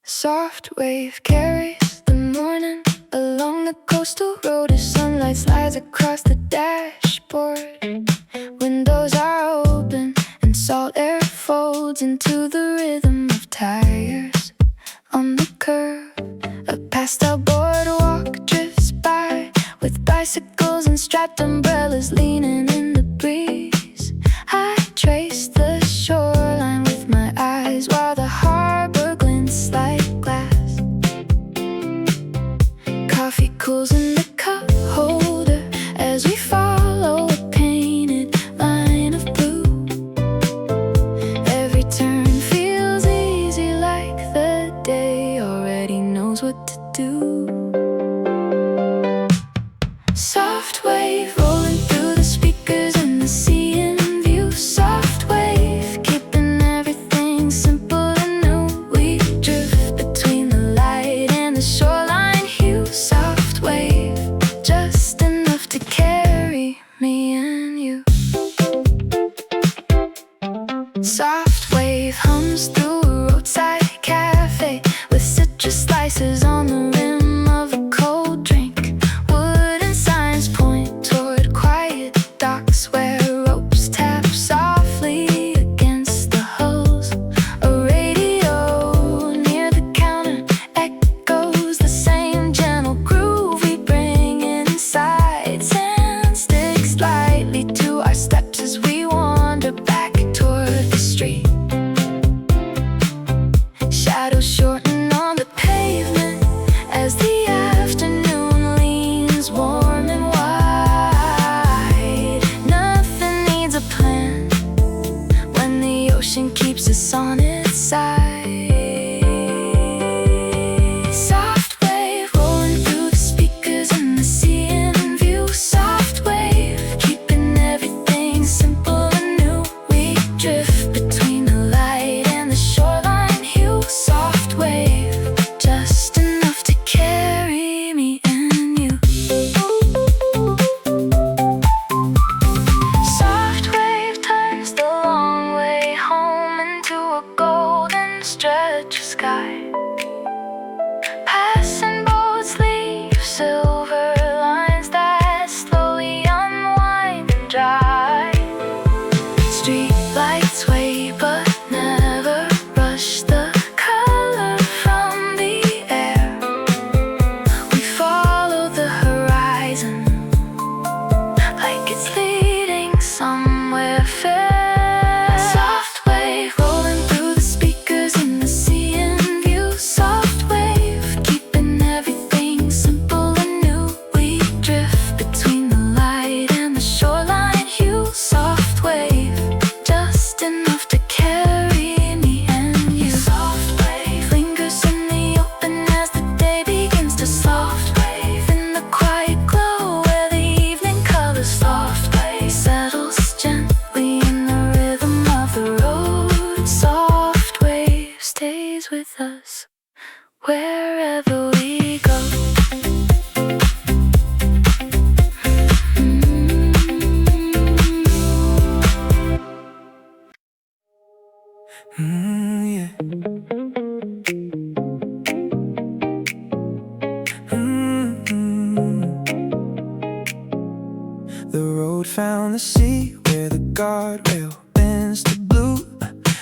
Soft wave carries the morning along the coastal road as sunlight slides across the dashboard. Windows are open and salt air folds into the rhythm of tires on the curb. A pastel boardwalk drifts by with bicycles and striped umbrellas leaning in the breeze. I trace the shoreline with my eyes while the harbor glints like glass. Coffee cools in the cup holder as we follow a painted line of blue. Every turn feels easy, like the day already knows what to do. Soft wave rolling through the speakers and the sea in view. Soft wave keeping everything simple and new. We drift between the light and the shoreline hue. Soft wave, just enough to carry me and you. Soft wave hums through a roadside cafe with citrus slices on the rim of a cold drink. Wooden signs point toward quiet docks where ropes tap softly against the hulls. A radio near the counter echoes the same gentle groove we bring inside. Sand sticks lightly to our steps as we wander back toward the street. Shadows shorten on the pavement as the afternoon leans warm and wide. Nothing needs a plan when the ocean keeps us on its side. Soft wave rolling through the speakers and the sea in view. Soft wave keeping everything simple and new. We drift between the light and the shoreline hue. Soft wave, just enough to carry me and you. Soft wave turns the long way home into a golden stretch of sky. Passing boats leave silver lines that slowly unwind and dry. Street lights sway but never rush the color from the air. We follow the horizon like it's leading somewhere fair. Soft wave rolling through the speakers in the sea in view. Soft wave keeping everything simple and new. We drift between the light and the shoreline hue. Soft wave, just enough to carry me and you. Soft wave lingers in the open as the day begins to. Soft wave in the quiet glow where the evening colors. Soft wave settles gently in the rhythm of the road. Soft wave stays with us wherever we go. Yeah. The road found the sea where the guardrail bends to blue.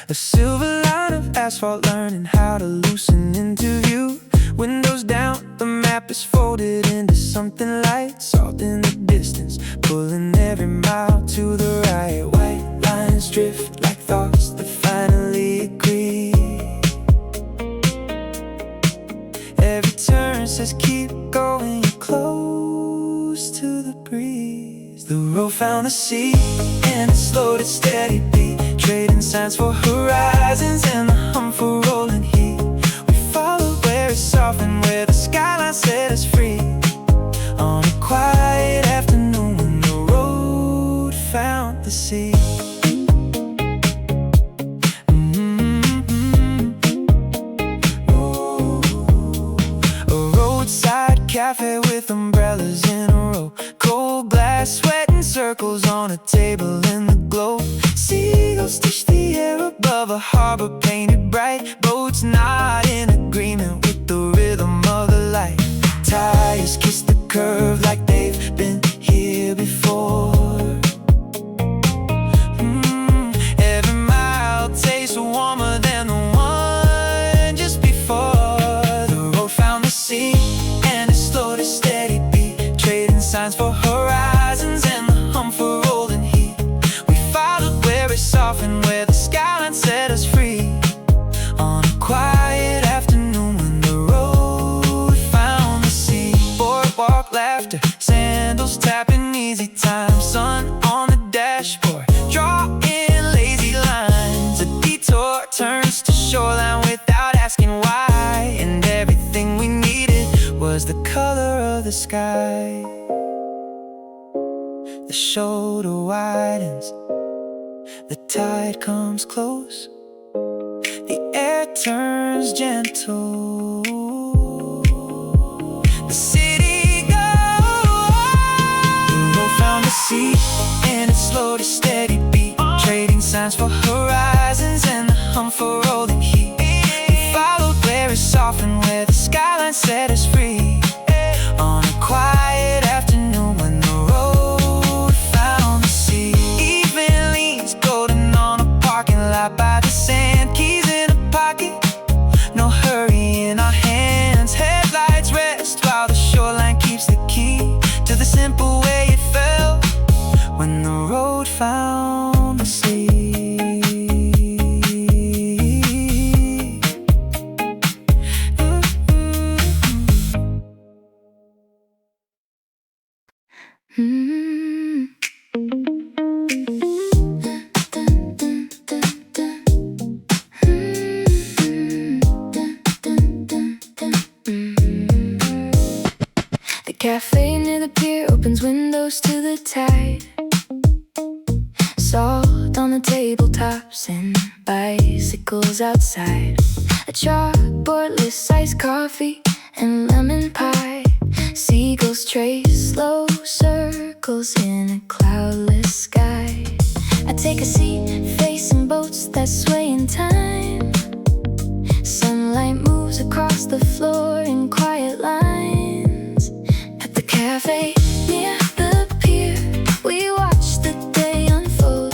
A silver line of asphalt learning how to loosen into view. Windows down, the map is folded into something light. Salt in the distance, pulling every mile to the right. White lines drift like thoughts that finally agree. Every turn says keep going, you're close to the breeze. The road found the sea and it slowed its steady beat, trading signs for horizons and the hum for rolling heat. We followed where it's soft and where the skyline set us free. On a quiet afternoon when the road found the sea. A roadside cafe with umbrellas in a row. Cold glass, sweating circles on a table in the glow. Seagulls stitch the air above a harbor painted bright. Boats nod in agreement sky. The shoulder widens, the tide comes close, the air turns gentle, the city goes. The road found the sea in its slow to steady beat, trading signs for horizons and the hum for rolling heat. We followed where it softened, where the skyline set us free. On a quiet afternoon when the road found the sea, evening leaves golden on a parking lot by the sand, keys in a pocket, no hurry in our hands. Headlights rest while the shoreline keeps the key to the simple way it felt when the road found the sea. The cafe near the pier opens windows to the tide. Salt on the tabletops and bicycles outside. A chalkboard lists iced coffee and lemon pie. Seagulls trace slow circles in a cloudless sky. I take a seat facing boats that sway in time. Sunlight moves across the floor in quiet lines. At the cafe near the pier, we watch the day unfold.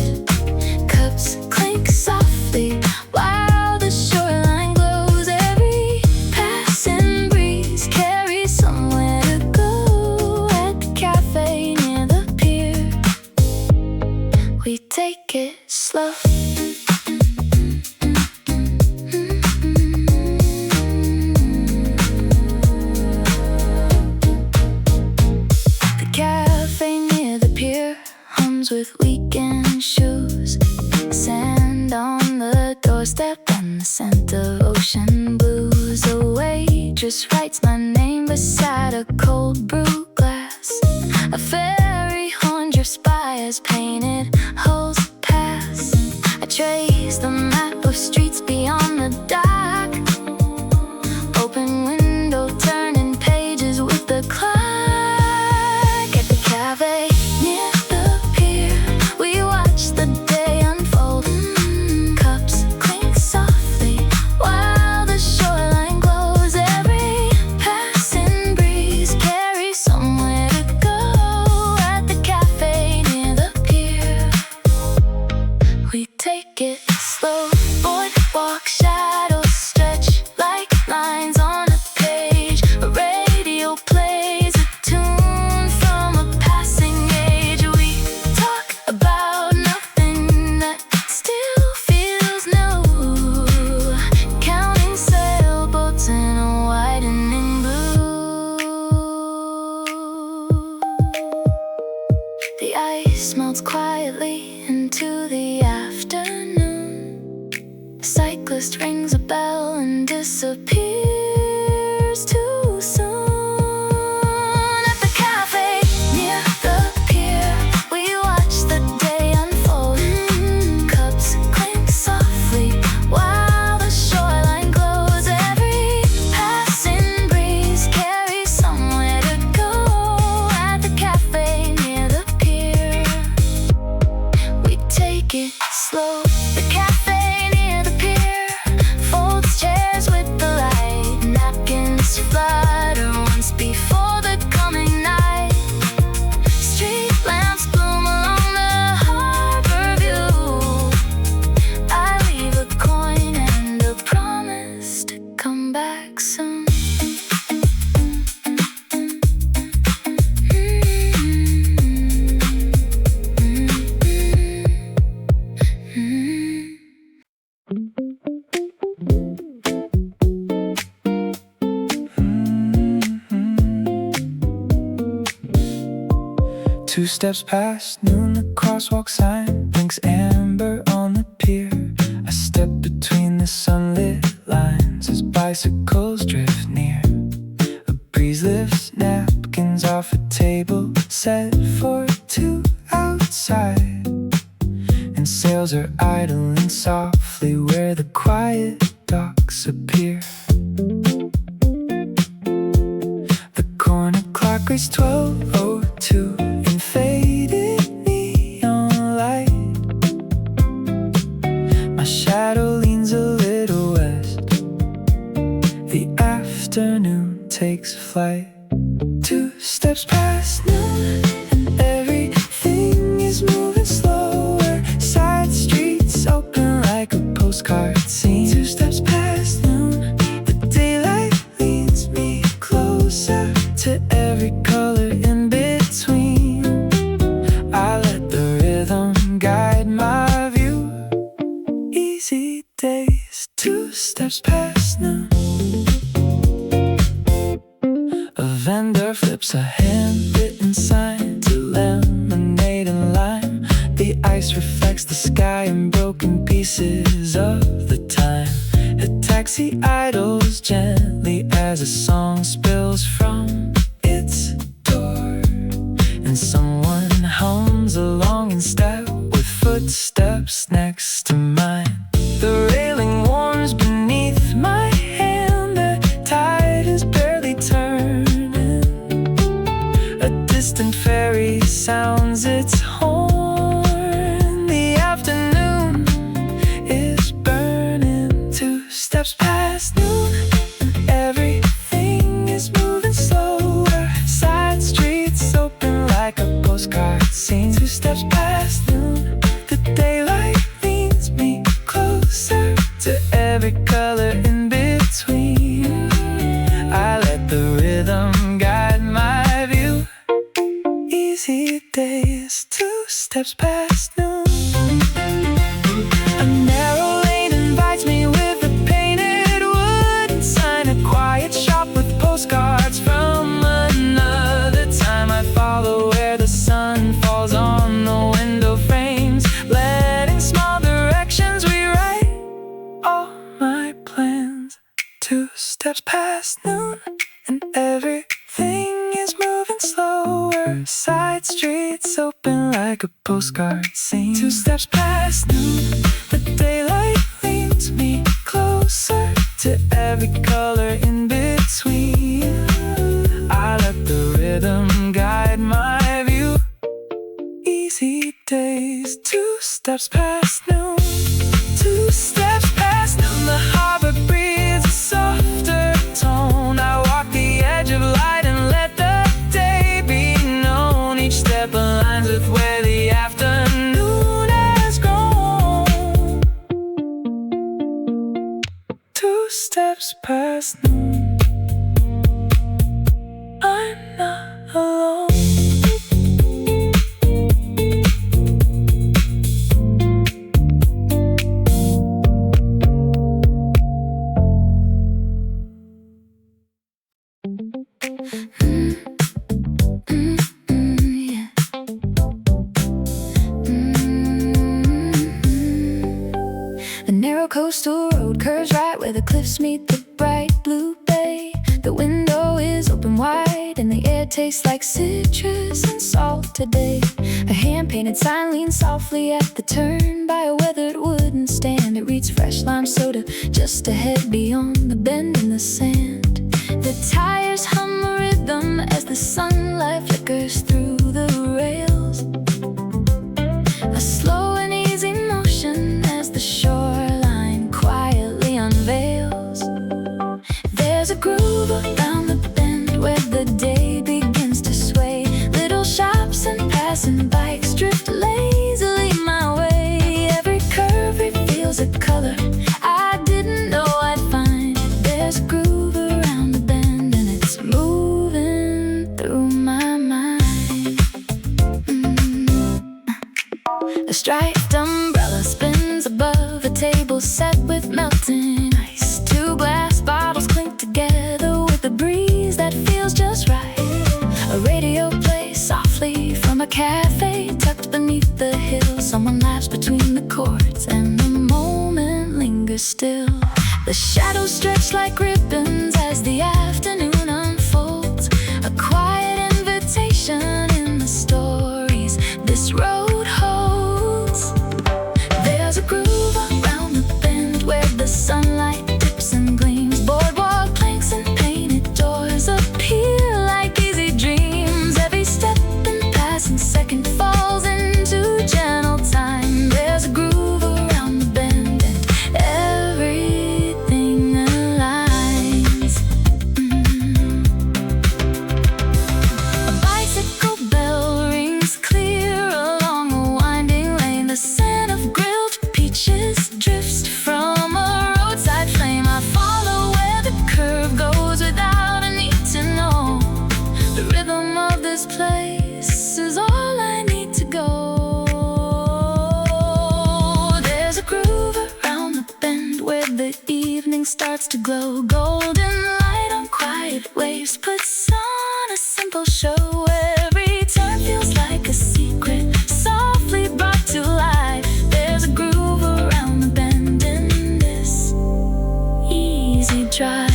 Cups clink softly while the shoreline glows. Every passing breeze carries somewhere to go. At the cafe near the pier, we take it slow. The cafe near the pier hums with weekend shoes. Sand on the doorstep and the scent of ocean blues. A waitress writes my name beside a cold brew glass. A fairy horn drifts by as painted holes pass. I trace the map of streets beyond the dock. Open window, turning pages with the clock. At the cafe near the pier, we watch the day unfold. Cups clink softly while the shoreline glows. Every passing breeze carries somewhere to go. At the cafe near the pier, we take it slow. Boardwalk shadows stretch like lines on a page. A radio plays a tune from a passing age. We talk about nothing that still feels new. Counting sailboats in a widening blue. The ice melts quietly into the afternoon. A cyclist rings a bell and disappears too soon. At the cafe near the pier, we watch the day unfold. Cups clink softly while the shoreline glows. Every passing breeze carries somewhere to go. At the cafe near the pier, we take it slow. The cafe near the pier folds chairs with the light. Napkins flutter once before the coming night. Street lamps bloom along the harbor view. I leave a coin and a promise to come back soon. Two steps past noon, the crosswalk sign blinks amber on the pier. I step between the sunlit lines as bicycles drift near. A breeze lifts napkins table set for two outside, and sails are idling softly where the quiet docks appear. The corner clock reads 12:02 in faded neon light. My shadow leans a little west. The afternoon takes flight. 2 steps past noon and everything is moving slower. Side streets open like a postcard scene. 2 steps past noon, the daylight leads me closer to every color in between. I let the rhythm guide my view. Easy days, 2 steps past noon. A vendor flips a handwritten sign to lemonade and lime. The ice reflects the sky in broken pieces of the time. A taxi idles gently as a song spills from its door, and someone hums along in step with footsteps next to mine. The railing warms beneath my hand. The tide is barely turning. A distant ferry sounds its horn. The afternoon is burning. 2 steps past noon, everything is moving slower. Side streets open like a postcard scene. 2 steps past noon, the daylight leads me closer to every color in between. I let the rhythm guide my view. Easy days, 2 steps past noon. A narrow lane invites me with a painted wooden sign. A quiet shop with postcards from another time. I follow where the sun falls on the window frames, letting small directions rewrite all my plans. 2 steps past noon and everything is moving slower. Side streets open like a postcard scene. 2 steps past noon, the daylight leads me closer to every color in between. I let the rhythm guide my view. Easy days, 2 steps past noon. 2 steps past noon, the harbor breathes a softer tone. I walk the edge of light and let the day be known. Each step aligns with where the afternoon has grown. 2 steps past noon, I'm not alone. The narrow coastal road curves right where the cliffs meet the bright blue bay. The window is open wide and the air tastes like citrus and salt today. A hand-painted sign leans softly at the turn by a weathered wooden stand. It reads fresh lime soda just ahead beyond the bend in the sand. The tires hum a rhythm as the sunlight flickers through the rails. A slow and easy motion as the shoreline quietly unveils. There's a groove around the bend where the day begins to sway. Little shops and passing bikes drift lazily my way. Every curve reveals a color I didn't know I'd find. There's a groove around the bend and it's moving through my mind. A striped umbrella spins above a table set with melting ice. 2 glass bottles clink together with a breeze that feels just right. A radio plays softly from a cafe tucked beneath the hill. Someone laughs between the chords and the moment lingers still. The shadows stretch like ribbons as the afternoon unfolds. A quiet invitation starts to glow. Golden light on quiet waves puts on a simple show. Every turn feels like a secret, softly brought to life. There's a groove around the bend in this easy drive.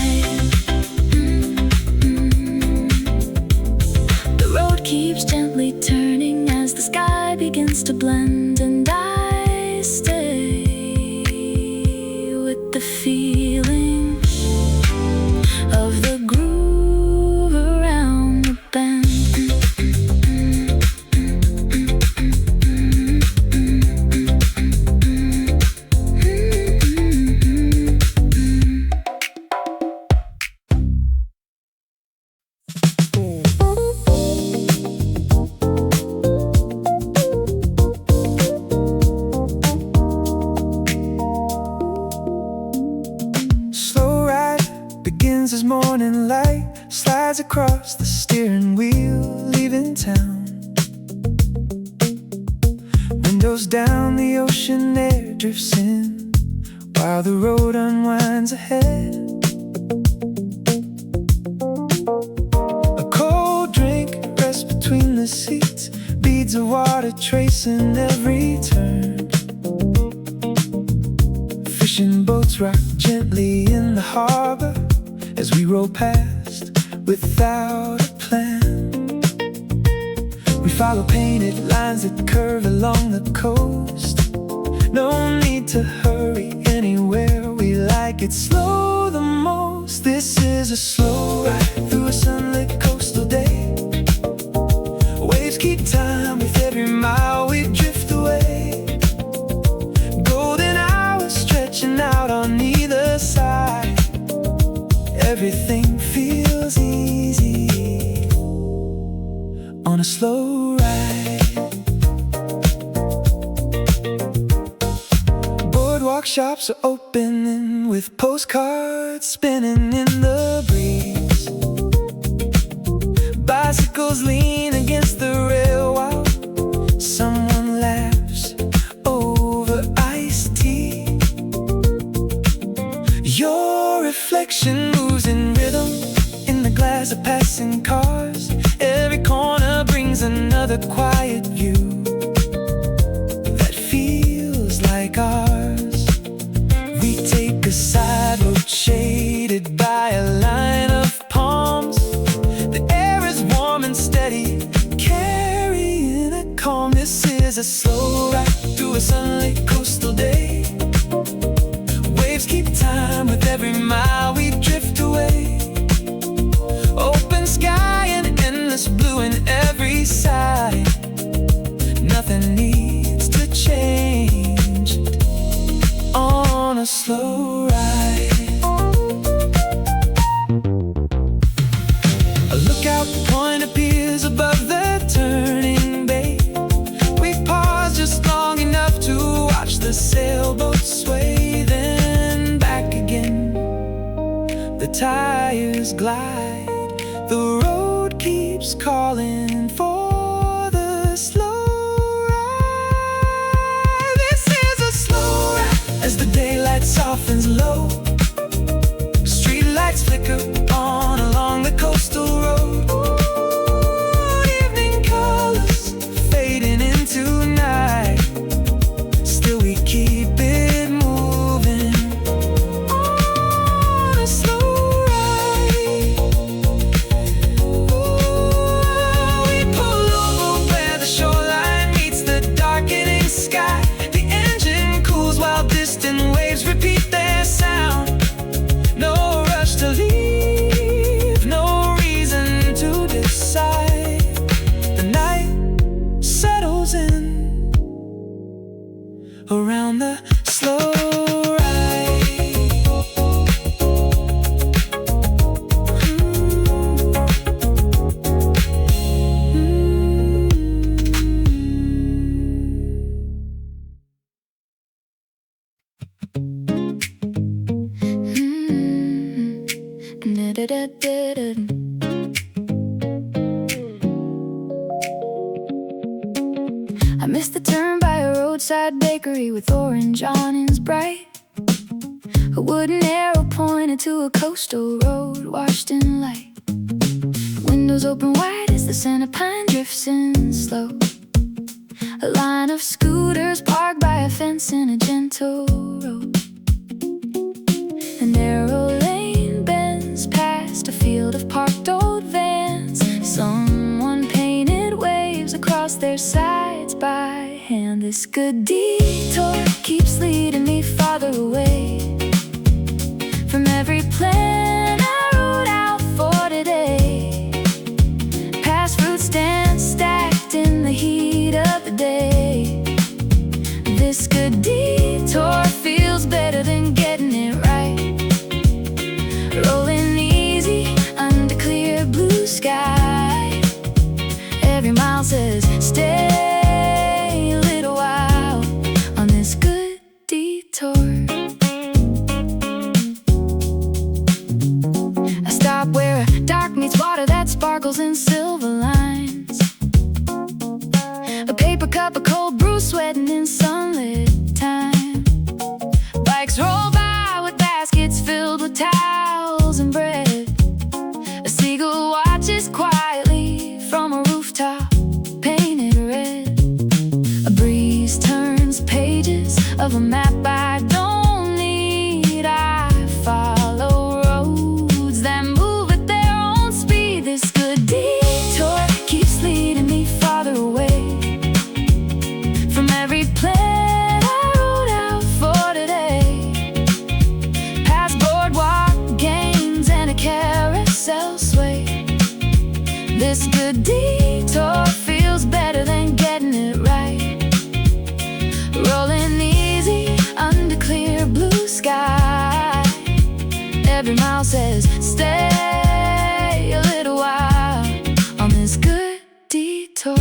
The road keeps gently turning as the sky begins to blend, and I stay with the feeling of the groove around the bend. As morning light slides across the steering wheel, leaving town. Windows down, the ocean air drifts in while the road unwinds ahead. A cold drink rests between the seats, beads of water tracing every turn. Fishing boats rock gently in the harbor as we roll past without a plan. We follow painted lines that curve along the coast. No need to hurry anywhere we like it slow the most. This is a slow ride through a sunlit coastal day. Waves keep time with every mile we drift away. Golden hours stretching out on either side. Everything feels easy on a slow ride. Boardwalk shops are opening with postcards spinning in the breeze. Bicycles lean against the rail while someone laughs over iced tea. Your reflection moves in rhythm in the glass of passing cars. Every corner brings another quiet view that feels like ours. We take a side road shaded by a line of palms. The air is warm and steady, carrying a calm. This is a slow ride through a sunlit coastal day. Waves keep time with every mile we drift away. Open sky and endless blue in every side. Nothing needs to change on a slow ride. A lookout point appears above the turning bay. We pause just long enough to watch the sailboat sway, then back again. The tires glide, the road keeps calling for the slow ride. This is a slow ride as the daylight softens low. Street lights flicker on along the coastal road. Evening colors fading into night. Still we keep it moving on a slow ride. We pull over where the shoreline meets the darkening sky. The engine cools while distant waves repeat their sound. No rush to leave, no reason to decide. The night settles in around the slow I missed the turn by a roadside bakery with orange awnings bright. wooden arrow pointed to a coastal road washed in light. Windows open wide as the scent of pine drifts in slow. A line of scooters parked by a fence in a gentle road. A narrow lane bends past a field of parked old vans. Someone painted waves across their sides by hand. This good detour keeps leading me farther away from every plan I wrote out for today. Past fruit stands stacked in the heat of the day. This good detour feels better than getting it right. Rolling easy under clear blue sky. Every mile says stay a little while on this good detour. I stop where dark meets water that sparkles in silver lines. A paper cup, a cold brew, sweating in sunlit time. Bikes roll by with baskets filled with towels and bread. A seagull watches quietly from a rooftop painted red. A breeze turns pages of a map I don't need. I follow roads that move at their own speed. This good detour keeps leading me farther away from every plan I wrote out for today. Past boardwalk games and a carousel sway. This good detour feels better than getting it right. Rolling easy under clear blue sky. Every mile says stay a little while on this good detour.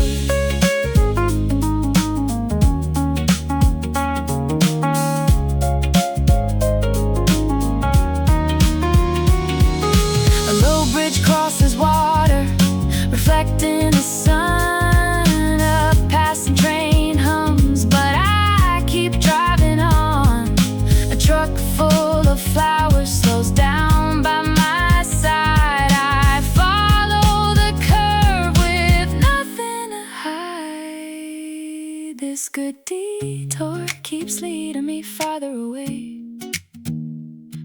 A low bridge crosses water, reflecting the sun. A passing train hums, but I keep driving on. A truck full of flowers slows down by my side. I follow the curve with nothing to hide. This good detour keeps leading me farther away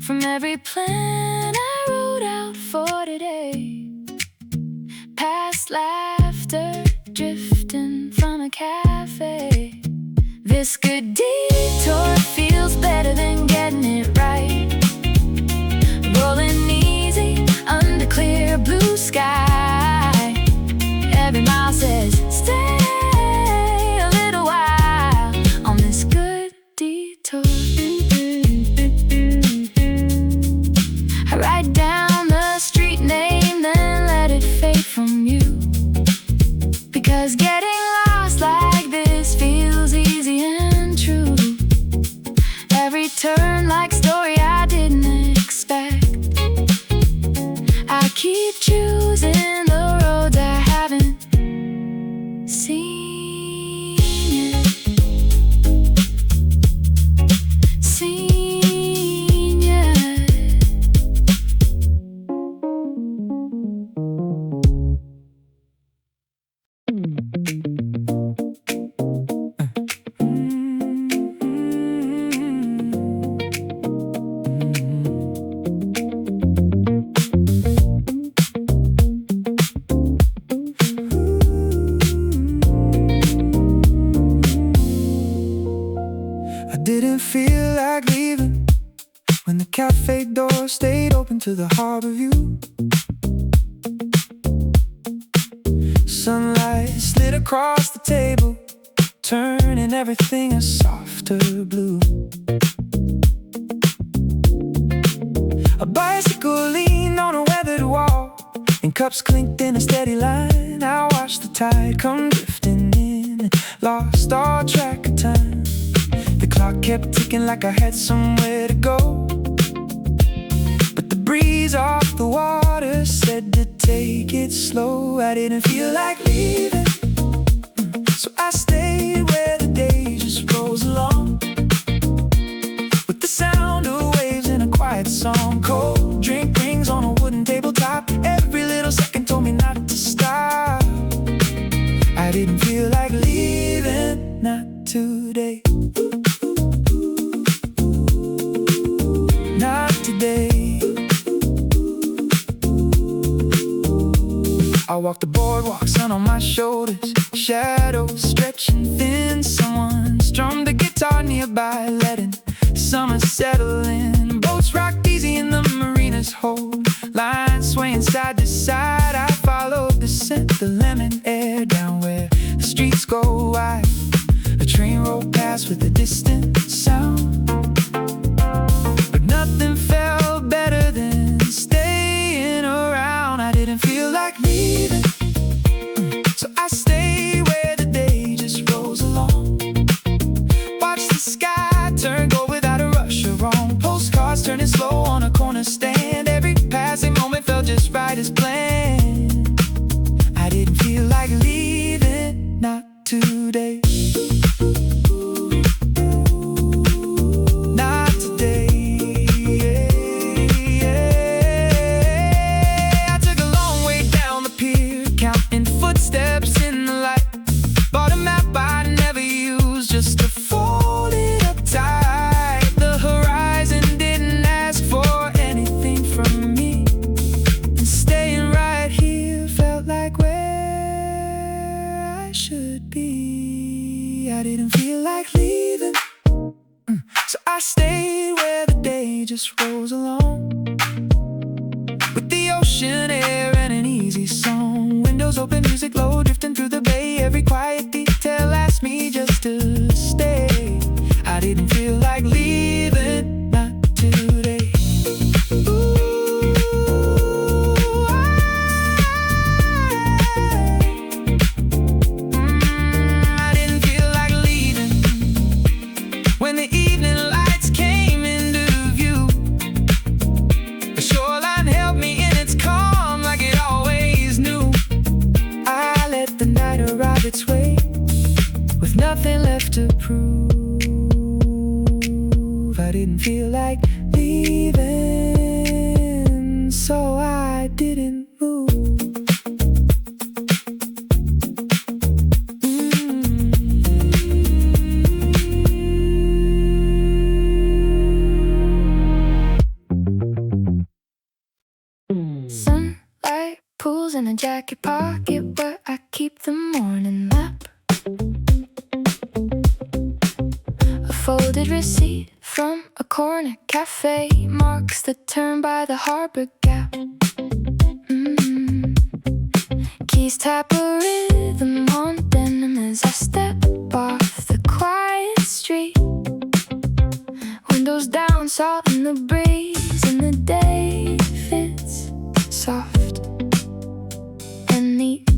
from every plan I wrote out for today. Past laughter drifting from a cafe. This good detour feels better than getting it right. Rolling easy under clear blue sky. Every mile says stay a little while on this good detour. I write down the street name, then let it fade from you. Because getting lost like this feels easy and true. Every turn like story I didn't expect. I keep choosing the roads I haven't seen yet. Seen yet. I didn't feel like leaving when the cafe door stayed open to the harbor view. Sunlight slid across the table, turning everything a softer blue. A bicycle leaned on a weathered wall, and cups clinked in a steady line. I watched the tide come drifting in and lost all track of time. The clock kept ticking like I had somewhere to go, but the breeze off the water said to take it slow. I didn't feel like leaving, so I stayed where the day just rolls along, with the sound of waves in a song. Cold drink rings on a wooden tabletop. Every little second told me not to stop. I didn't feel like leaving, not today. Not today. I walk the boardwalk, sun on my shoulders, shadows stretching thin. Someone strummed the guitar nearby, letting summer settle in. Boats rocked easy in the marina's hold, lines swaying side to side. I followed the scent, the lemon air, down where the streets go wide. A train rolled past with a distant sound, but nothing felt better than staying around. I didn't feel like leaving, so I stayed where the day just rolls along. Watch the sky turn gold without a rush or wrong. Postcards turning slow on a corner stand. Every passing moment felt just right as planned. I didn't feel like leaving, not today. Not today. I took a long way down the pier, counting footsteps in the light. Bought a map I never used just to fold it up tight. The horizon didn't ask for anything from me, and staying right here felt like where I should be. I didn't feel like leaving, so I stayed where the day just rolls along, with the ocean air and an easy song. Windows open, music low, drifting through the bay. Every quiet detail asked me just to stay. I didn't feel like leaving, not today. Ooh, I didn't feel like leaving when the evening lights came into view. The shoreline held me in its calm like it always knew. I let the night arrive its way, with nothing left to prove. I didn't feel like leaving, so I didn't move. Sunlight pools in a jacket pocket where I keep the morning map. A folded receipt from a corner cafe marks the turn by the harbor gap. Keys tap a rhythm on denim as I step off the quiet street. Windows down, salt in the breeze, and the day fits soft and neat.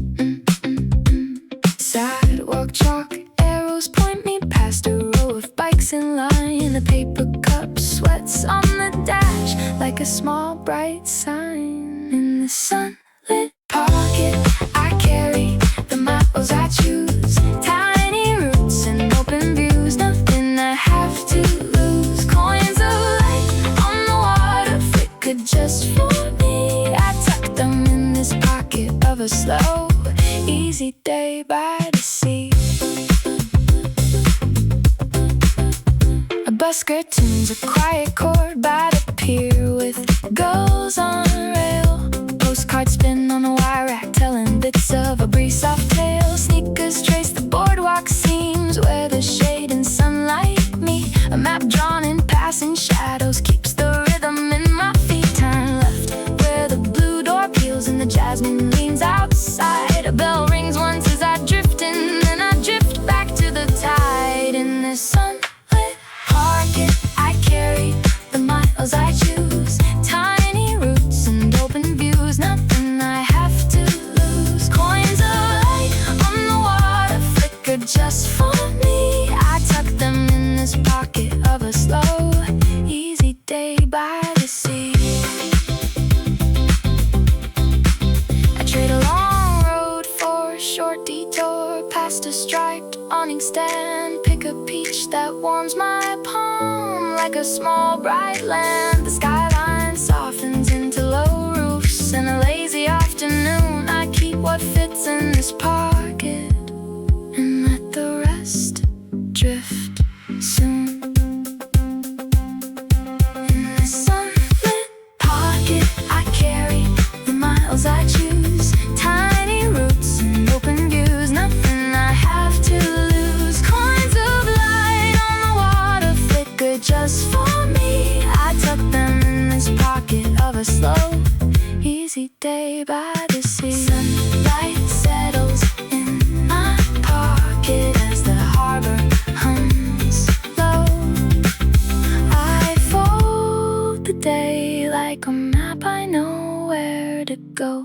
Sidewalk chalk arrows point me past a row of bikes in line. A paper cup sweats on the dash like a small bright sign. In the sunlit pocket I carry the miles I choose. Tiny roots and open views, nothing I have to lose. Coins of light on the water flickered just for me. I tuck them in this pocket of a slow, easy day by the sea. A busker tunes a quiet chord by the pier with girls on a rail. Postcards spin on a wire rack telling bits of a breeze soft tale. Sneakers trace the boardwalk seams where the shade and sunlight meet. A map drawn in passing shadows keeps the rhythm in my feet. Turn left where the blue door peels and the jasmine leans outside. A bell rings once as I drift in, then I drift back to the tide. In this sunlit pocket I carry the miles I choose. Tiny roots and open views, nothing I have to lose. Coins of light on the water flickered just for me. I tuck them in this pocket of a slow, easy day by the sea. I trade a long road for a short detour past a striped awning stand. Pick a peach that warms my palm like a small bright lamp. The skyline thoughts in this pocket and let the rest drift soon. In this sunlit pocket I carry the miles I choose, tiny roots and open views, nothing I have to lose. Coins of light on the water flicker just for me. I tuck them in this pocket of a slow, easy day by the sea. Sunlight settles in my pocket as the harbor hums low. I fold the day like a map, I know where to go.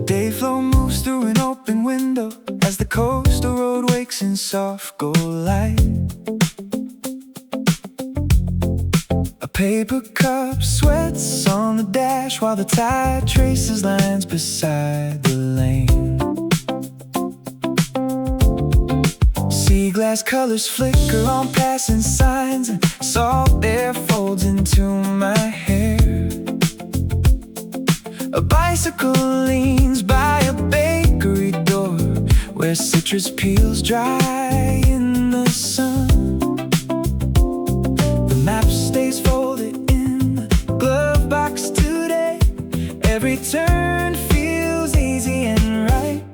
Dayflow moves through an open window as the coastal road wakes in soft gold light. A paper cup sweats on the dash while the tide traces lines beside the lane. Sea glass colors flicker on passing signs, and salt air folds into my hair. A bicycle leans by a bakery door where citrus peels dry in the sun. The map stays folded in the glove box today. Every turn feels easy and right.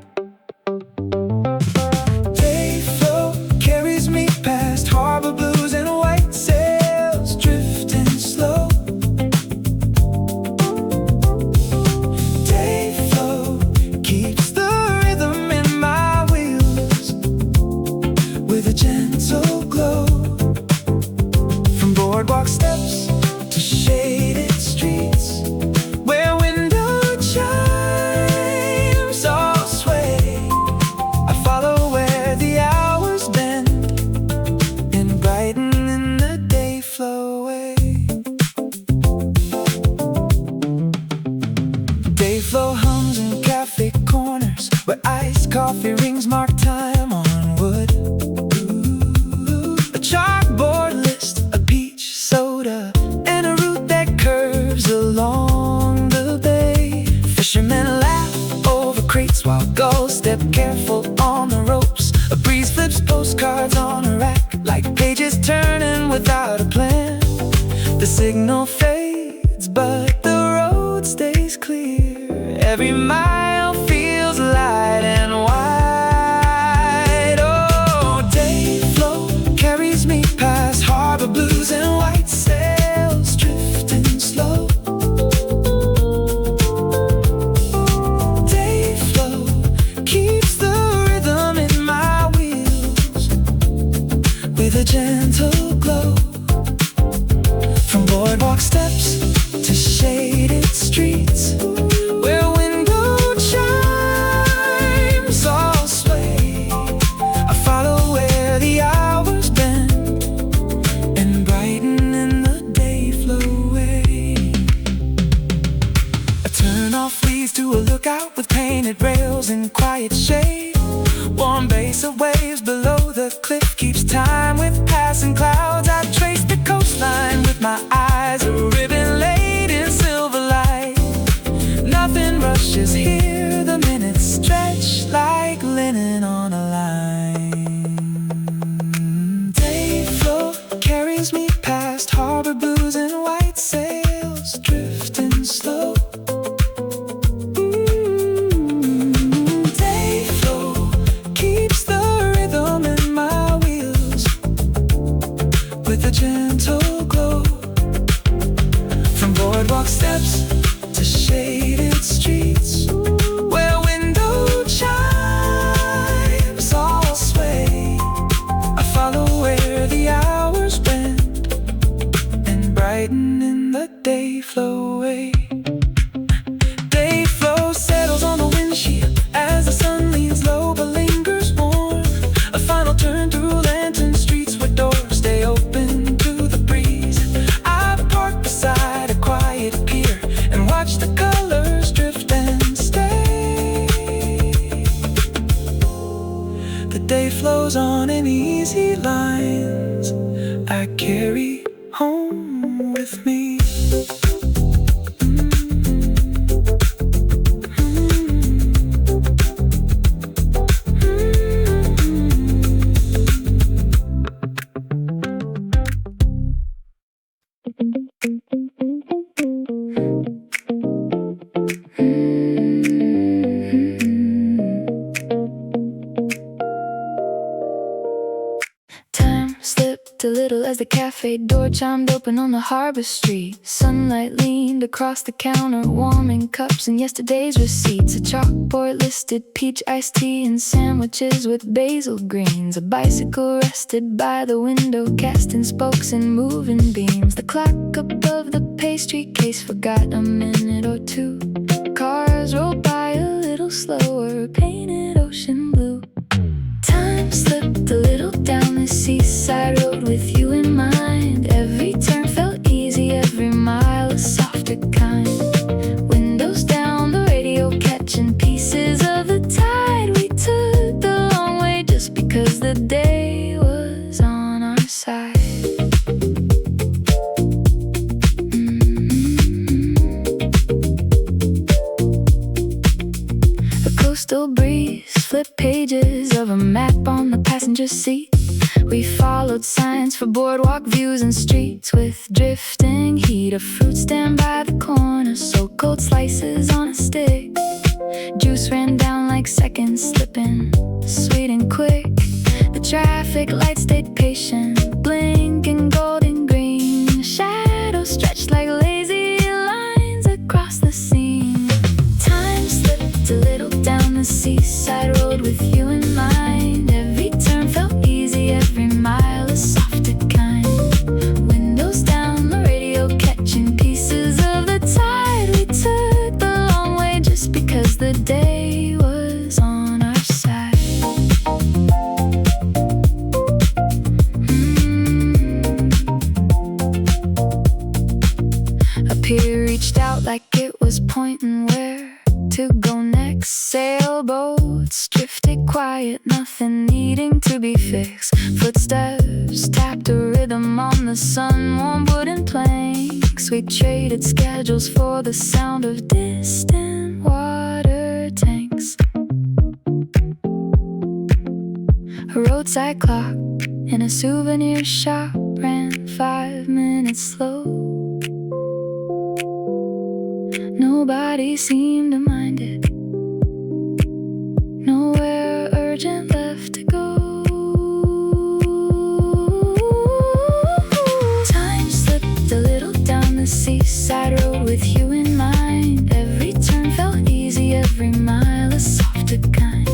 Dayflow carries me past harbor blues and white sails drifting slow. Keeps the rhythm in my wheels with a gentle glow. From boardwalk steps to shaded streets where window chimes all sway, I follow where the hours bend and brighten in the Dayflow way. Dayflow hums in cafe corners where iced coffee rings mark time on wood. A chalkboard list, a peach soda, and a route that curves along the bay. Fishermen laugh over crates while gulls step careful on the ropes. A breeze flips postcards on a rack like pages turning without a plan. The signal fades but the road stays clear. Every mile feels light and wide. Oh, Dayflow carries me past harbor blues and white sails drifting slow. Dayflow keeps the rhythm in my wheels with a gentle glow. From boardwalk steps to shaded streets where window chimes all sway, I follow where the hours bend and brighten in the Dayflow way. A turn-off leads to a lookout with painted rails and quiet shade. Warm bass of waves below the cliff keeps time with passing clouds. I trace the coastline with my eyes, a ribbon laid in silver light. Nothing rushes here, the minutes stretch like linen on a line. Dayflow carries me past harbor blues and white sails drifting slow. Dayflow keeps the rhythm in my wheels with a gentle glow. From boardwalk steps to shaded streets where window chimes day flows on in easy lines I carry home with me. A little as the cafe door chimed open on the harbor street. Sunlight leaned across the counter, warming cups and yesterday's receipts. A chalkboard listed peach iced tea and sandwiches with basil greens. A bicycle rested by the window, casting spokes and moving beams. The clock above the pastry case forgot a minute or two. Cars rolled by a little slower, painted ocean blue. Time slipped a little down the seaside road with you in mind. Every turn felt easy, every mile a softer kind. Windows down, the radio catching pieces of the tide. We took the long way just because the day was on our side. A coastal breeze flipped pages of a map on the passenger seat. We followed signs for boardwalk views and streets with drifting heat. A fruit stand by the corner, so cold slices on a stick. Juice ran down like seconds slipping, sweet and quick. The traffic lights stayed patient, blinking gold and green. Shadows stretched like lazy lines across the scene. Time slipped a little down the seaside road with you in mind. Every turn felt easy, every mile a softer kind. Windows down, the radio catching pieces of the tide. We took the long way just because the day was on our side. A pier reached out like it was pointing where to go next. Sailboats drifted quiet, nothing needing to be fixed. Footsteps tapped a rhythm on the sun-warmed wooden planks. We traded schedules for the sound of distant water tanks. A roadside clock in a souvenir shop ran 5 minutes slow. Nobody seemed to mind it. Nowhere urgent left to go. Time slipped a little down the seaside road with you in mind. Every turn felt easy, every mile a softer kind.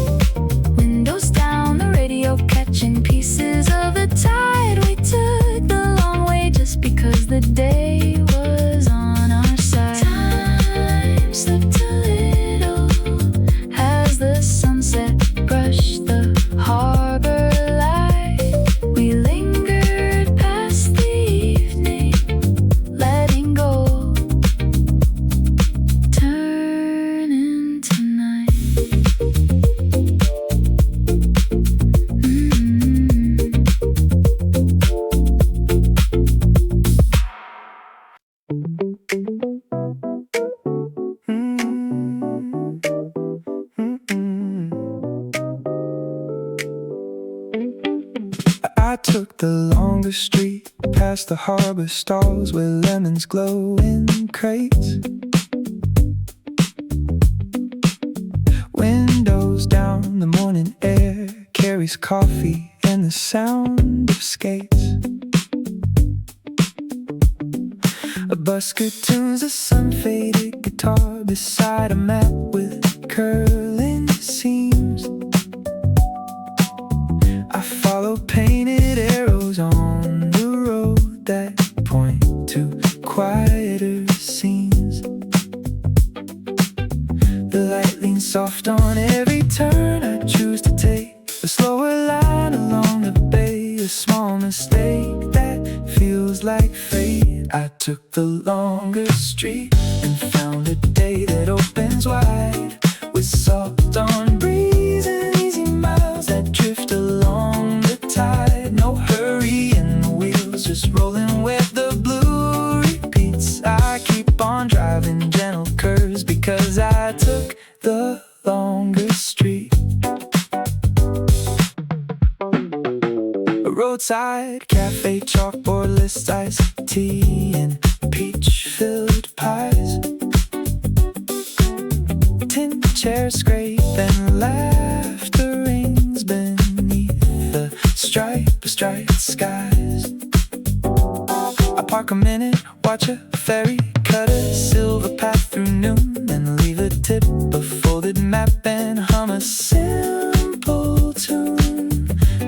Windows down, the radio catching pieces of the tide. We took the long way just because the day was on our side. Time slipped a little as the sunset brushed the harbor light. We lingered past the evening, letting go turn into night. I took the longer street past the harbor stalls where lemons glow in crates. Windows down, the morning air carries coffee and the sound of skates. A busker tunes a sun-faded guitar beside a map with curling seams. I follow painted arrows on the road that point to quieter scenes. The light leans soft on every turn I choose to take. A slower line along the bay, a small mistake that feels like fate. I took the longer street and found a day that opens wide with soft dawn breeze and easy miles that drift along. roadside cafe, chalkboard lists, iced tea, and peach-filled pies. Tin chairs scrape and laughter rings beneath the striped skies. I park a minute, watch a ferry cut a silver path through noon, and leave a tip, a folded map, and hum a simple tune.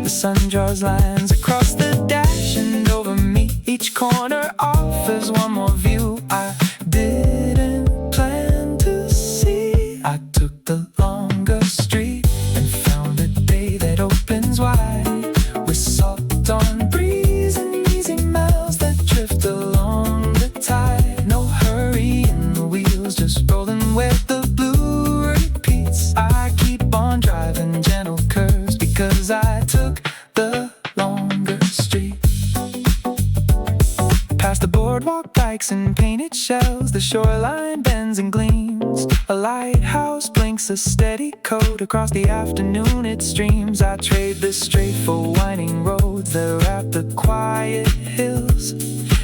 The sun draws lines across the dash, and over me each corner offers one more view I didn't plan to see. I took the longer street and found a day that opens wide, with salt on breeze and easy miles that drift along the tide. No hurry in the wheels, just rolling where the blue repeats. I keep on driving gentle curves because I took the longer street. Past the boardwalk dikes and painted shells, the shoreline bends and gleams. A lighthouse blinks a steady code across the afternoon, it streams. I trade the straight for winding roads that wrap the quiet hills,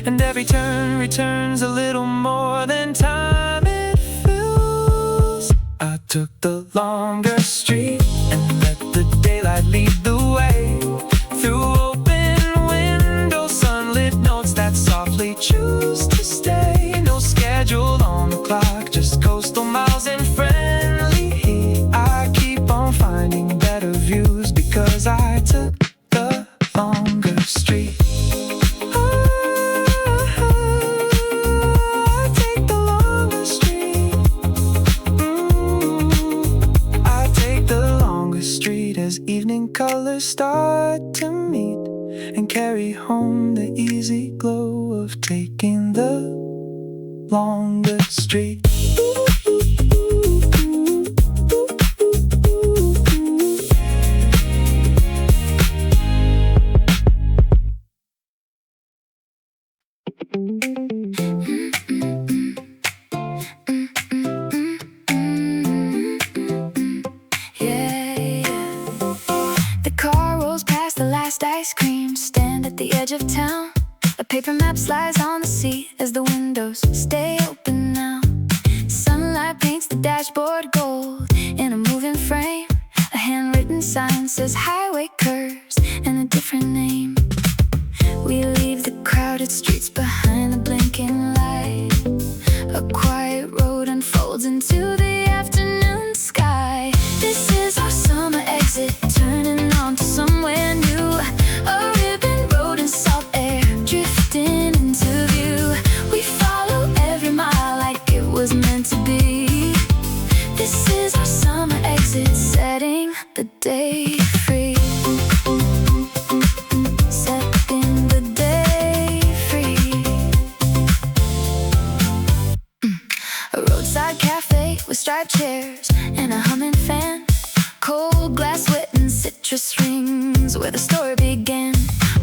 and every turn returns a little more than time it fills. I took the longer street and let the daylight lead the way, through open windows, sunlit notes that softly choose to stay. No schedule on the clock, just coastal miles and friendly heat. I keep on finding better views because I took the longer street. I take the longer street. I take the longer street as evening colors start to meet, and carry home the easy glow of taking the longer street. The car rolls past the last ice cream stand at the edge of town. A paper map slides on the seat as the windows stay open now. Sunlight paints the dashboard gold in a moving frame. A handwritten sign says highway curves and a different name. We leave the crowded streets behind the blinking light. A quiet road unfolds into the afternoon sky. This is our summer exit, turning on to somewhere new. A ribbon road and salt air drifting into view. We follow every mile like it was meant to be. This is our summer exit, setting the day free. Setting the day free. A roadside cafe with striped chairs and a humming fan. Cold glass wet and citrus rings where the story began.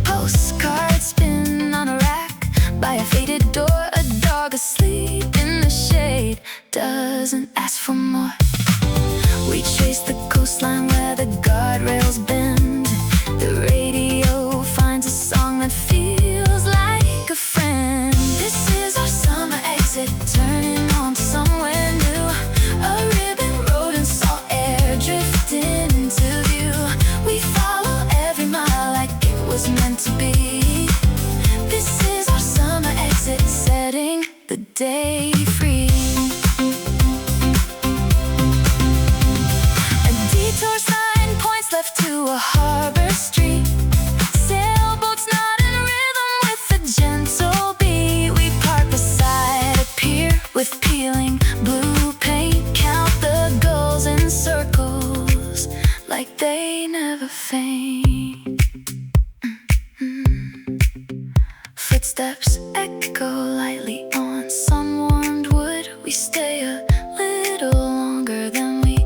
Postcards spin on a rack by a faded door. A dog asleep in the shade doesn't ask for more. We trace the coastline where the guardrails bend. The radio finds a song that feels like a friend. This is our summer exit, turning on to somewhere new. A ribbon road and salt air drifting into view. We follow every mile like it was meant to be. This is our summer exit, setting the day free. A detour sign points left to a harbor street. Sailboats nod in rhythm with a gentle beat. We park beside a pier with peeling blue paint. Count the gulls in circles like they never faint. Footsteps echo lightly on sun-warmed wood. We stay a little longer than we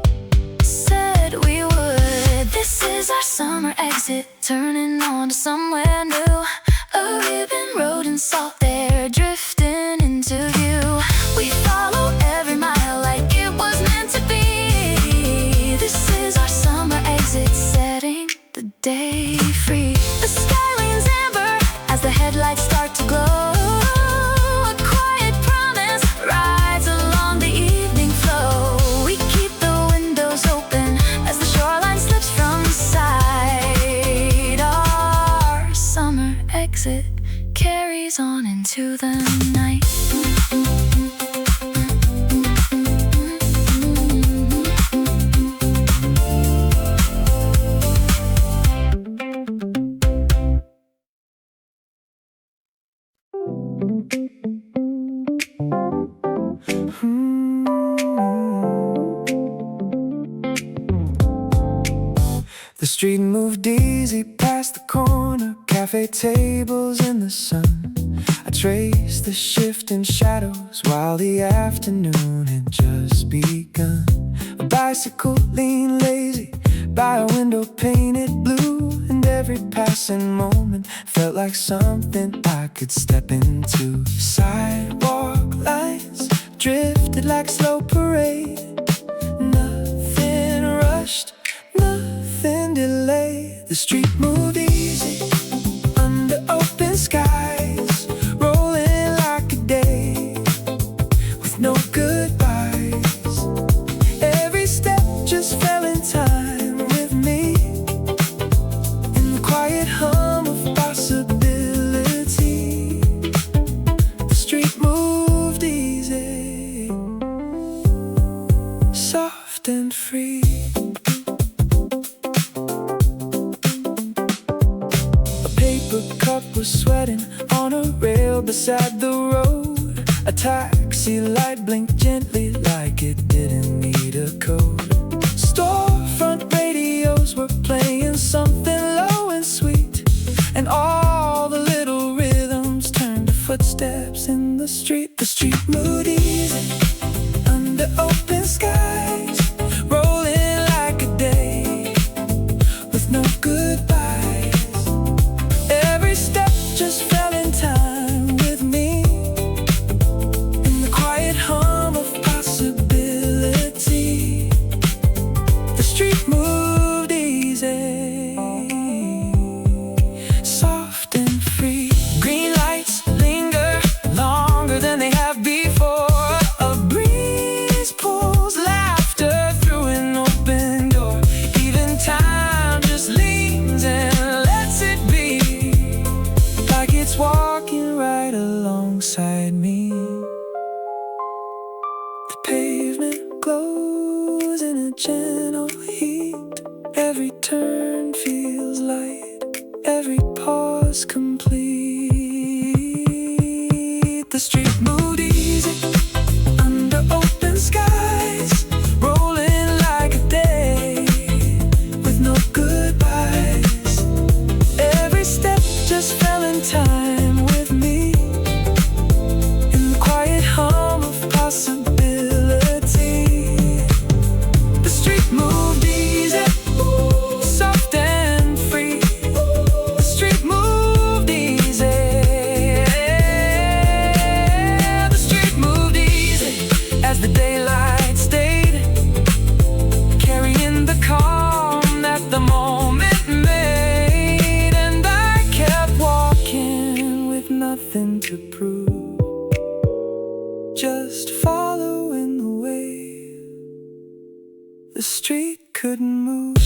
said we would. This is our summer exit, turning on to somewhere new. A ribbon road and salt air drifting into view. We follow every mile like it was meant to be. This is our summer exit, setting the day free. The skyline into the night. The street moved easy past the corner, cafe tables in the sun. I traced the shifting shadows while the afternoon had just begun. A bicycle leaned lazy by a window painted blue, and every passing moment felt like something I could step into. Sidewalk lines drifted like slow parade. Nothing rushed, nothing delayed. The street moved easy under open skies, rolling like a day with no goodbyes. Every step just fell in time with me, in the quiet hum of possibility. The street moved easy, soft and free. Cup was sweating on a rail beside the road. A taxi light blinked gently like it didn't need a code. Storefront radios were playing something low and sweet, and all the little rhythms turned to footsteps in the street. The street moved easy under open skies, rolling like a day with no goodbyes. Just fell in time with me, in the quiet hum of possibility. The street moved easy, soft and free. Green lights linger longer than they have before. A breeze pulls laughter through an open door. Even time just leans and lets it be, like it's walking right alongside me. The pavement glows in a gentle heat. Every turn feels light, every pause complete. The street moved easy under open skies, rolling like a day with no goodbyes. Every step just fell in time with me, in the quiet hum of possibility. The street moved easy, soft and free. The street moved easy. The street moved easy as the daylight stayed, carrying the calm that the moment made. And I kept walking with nothing to prove, just following the way the street couldn't move.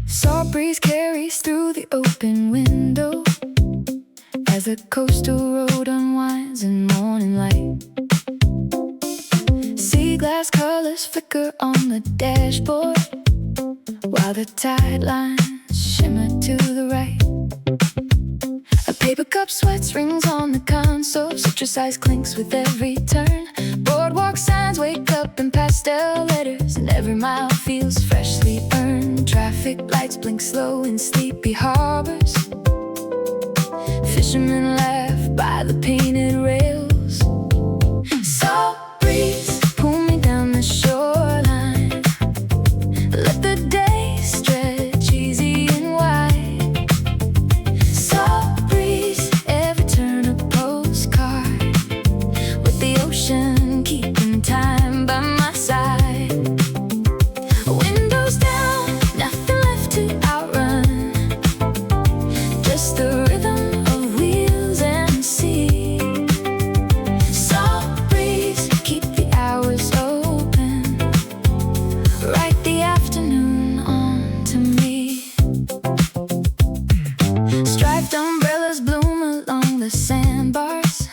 Soft breeze carries through the open window as the coastal road unwinds in morning light. Sea glass colors flicker on the dashboard while the tide lines shimmer to the right. A paper cup sweats rings on the console, citrus ice clinks with every turn. Boardwalk signs wake up in pastel letters, and every mile feels freshly earned. Traffic lights blink slow in sleepy harbors. Fishermen laugh by the painted rails. Salt breeze pull me down the shoreline. Let the day stretch easy and wide. Salt breeze, every turn a postcard, with the ocean keeping time by my side. stars.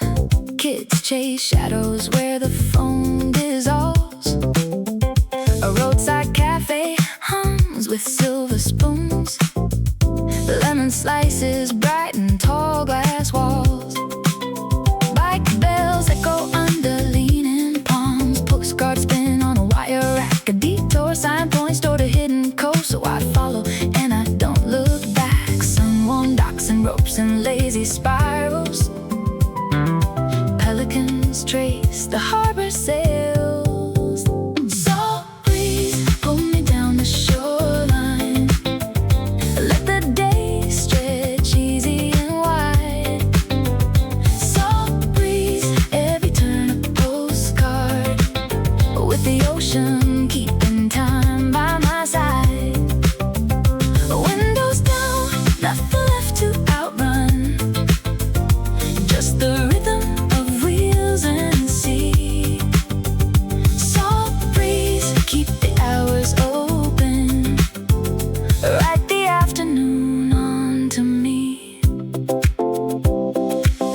Kids chase shadows where the phone dissolves. A roadside cafe hums with silver spoons. Lemon slices brighten tall glass walls. Bike bells echo under leaning palms. Postcards spin on a wire rack. A detour sign points toward a hidden coast. So I follow and I don't look back. Sun-warmed docks and ropes and lazy spirals. Pelicans trace the harbor sails. Salt breeze pull me down the shoreline. Let the day stretch easy and wide. Salt breeze, every turn a postcard. With the ocean keeping time by my side. Windows down, nothing left to outrun. Just the rhythm of wheels and sea. Salt breeze, keep the hours open. Write the afternoon on to me.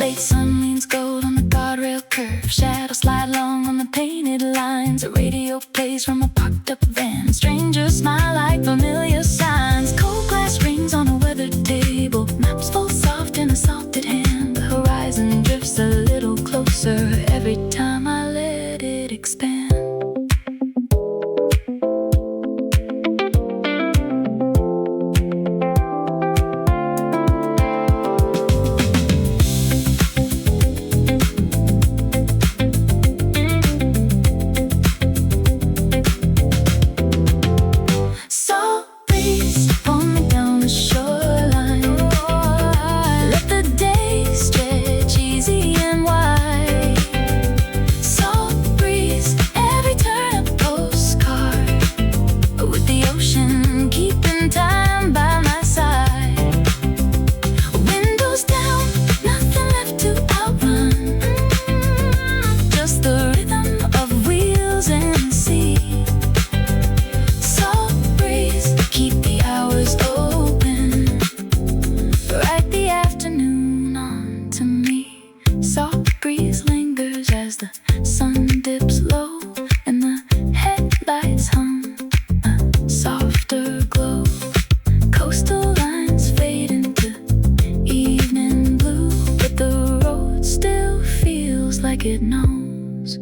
Late sun leans gold on the guardrail curve. Shadows slide along on the painted lines. A radio plays from a parked up van. Strangers smile like familiar signs. Cold glass rings on a weathered table. Maps fall soft in a salted hand. The horizon drifts a little closer every time I let it expand. Salt breeze pull me down the shoreline. Let the day stretch easy and wide. Salt breeze, every turn a postcard. With the ocean keeping time by my side. Windows down, nothing left to outrun. Just the rhythm of wheels and sea. Salt breeze, keep the hours open. Write the afternoon on to me. Salt breeze lingers as the sun dips low and the headlights hum a softer glow. Coastal lines fade into evening blue, but the road still feels like it knows.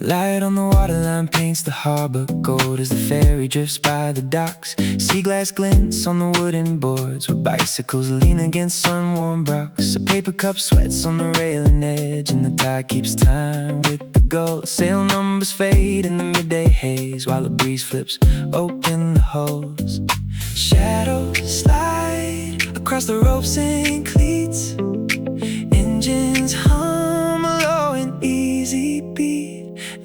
Light on the waterline paints the harbor gold as the ferry drifts by the docks. Sea glass glints on the wooden boards where bicycles lean against sun-warmed rocks. A paper cup sweats on the railing edge and the tide keeps time with the gulls. Sail numbers fade in the midday haze while the breeze flips open the hulls. Shadows slide across the ropes and cleats. Engines hum a low and easy beat.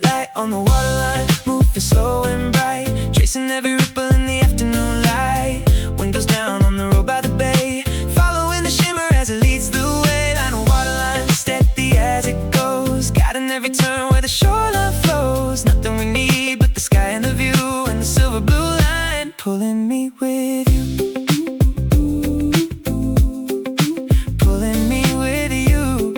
Light on the waterline, moving slow and bright, tracing every ripple in the afternoon light. Windows down on the road by the bay, following the shimmer as it leads the way. Light on waterline, steady as it goes, guiding every turn where the shoreline flows. Nothing we need but the sky and the view, and the silver blue line pulling me with you. Pulling me with you.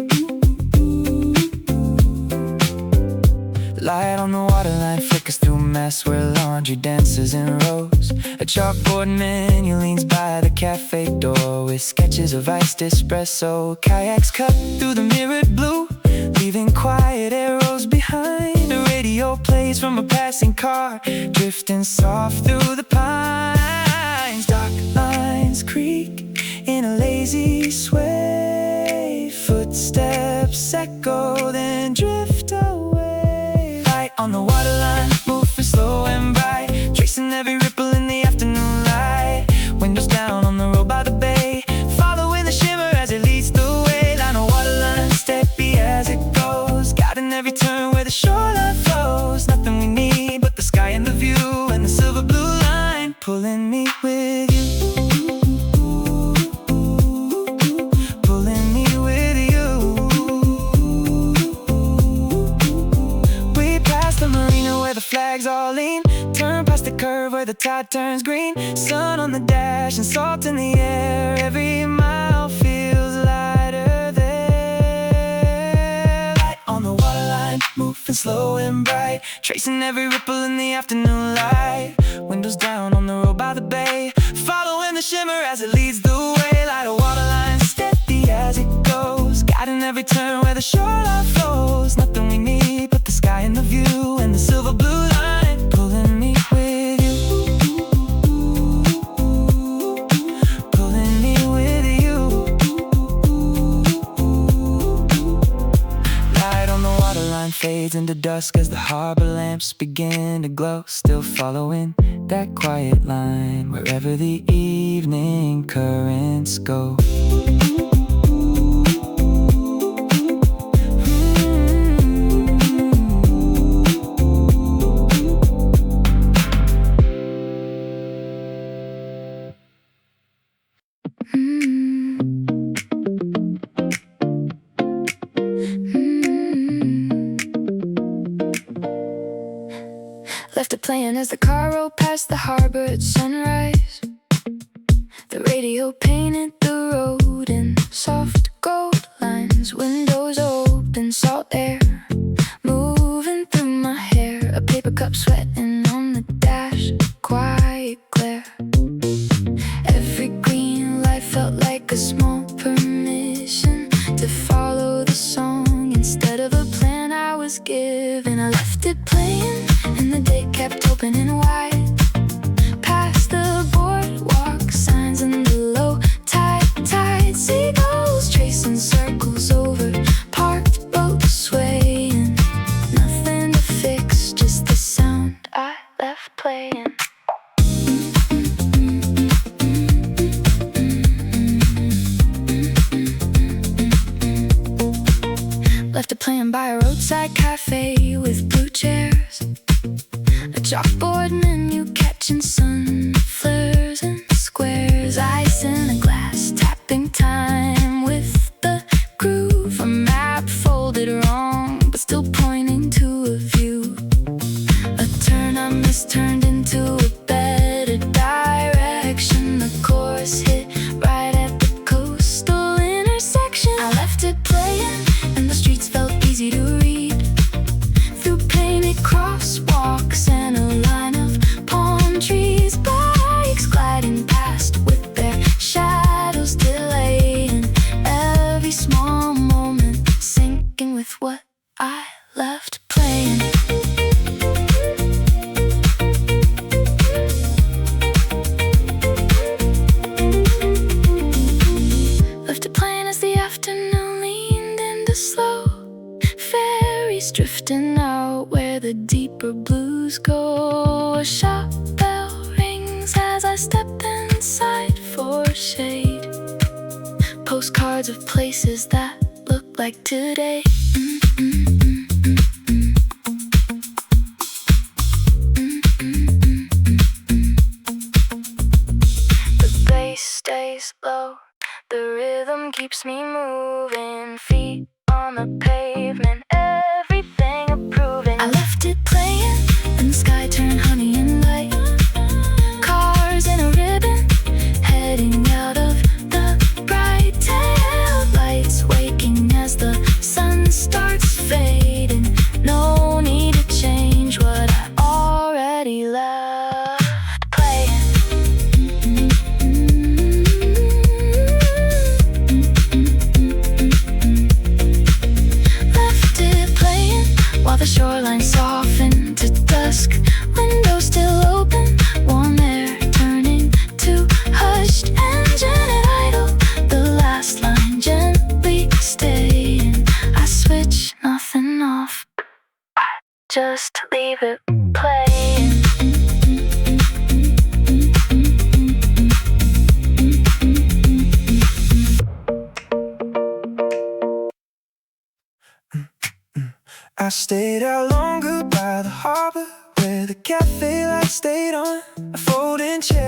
Light on the waterline flickers through a mess where laundry dances in rows. A chalkboard menu leans by the cafe door with sketches of iced espresso. Kayaks cut through the mirrored blue, leaving quiet arrows behind. A radio plays from a passing car, drifting soft through the pines. Dark lines creak in a lazy sway. Footsteps echo then drift away. Light on the waterline, moving slow and bright, tracing every ripple in the afternoon light. Windows down on the road by the bay, following the shimmer as it leads the way. Line of waterline, steady as it goes, guiding every turn where the shoreline flows. Nothing we need but the sky and the view, and the silver blue line pulling me with you. Pulling me with you. We passed the marina where the flags all lean. Turn past the curve where the tide turns green. Sun on the dash and salt in the air. Every mile feels lighter there. Light on the waterline, moving slow and bright, tracing every ripple in the afternoon light. Windows down on the road by the bay, following the shimmer as it leads the way. Light a waterline, steady as it goes, guiding every turn where the shoreline flows. Nothing we need but the sky and the view, and the silver blue line pulling me with you. Pulling me with you. Light on the waterline fades into dusk as the harbor lamps begin to glow. Still following that quiet line wherever the evening currents go. Left it playing as the car rolled past the harbor at sunrise. The radio painted the road in soft gold lines. Windows open, salt air moving through my hair. A paper cup sweating on the dash, quiet glare. Every green light felt like a small permission to follow the song instead of a plan I was given. I left it playing and the day kept opening wide. Past the boardwalk signs and the low tide seagulls tracing circles over parked boats swaying. Nothing to fix, just the sound I left playing. Left it playing by a roadside cafe with blue chairs, a chalkboard menu catching sun flares and squares. Ice in a glass, tapping time with the groove. A map folded wrong, but still pointing to a view. A turn I missed turned into a better direction. The chorus hit right at the coastal intersection. I left it playing and the streets felt easy to read. Through painted crosswalks and a line of palm trees, bikes gliding past with their shadows delaying. Every small moment sinking with what I left playing. Left it playing as the afternoon leaned into slow. Ferries drifting out where the deeper blues go. A shop bell rings as I step inside for shade. Postcards of places that look like today. The bass stays low, the rhythm keeps me moving. Feet on the pavement, everything approving. I left it playing and the sky turned honey and light. Cars in a ribbon heading out of the bright tail lights, waking as the sun starts fading. No need to change what I already left playing. Left it playing while the shoreline softened to dusk. Windows still open, warm air turning to hushed engine at idle. The last line gently staying. I switch nothing off, just leave it playing. I stayed out longer by the harbor where the cafe lights stayed on. A folding chair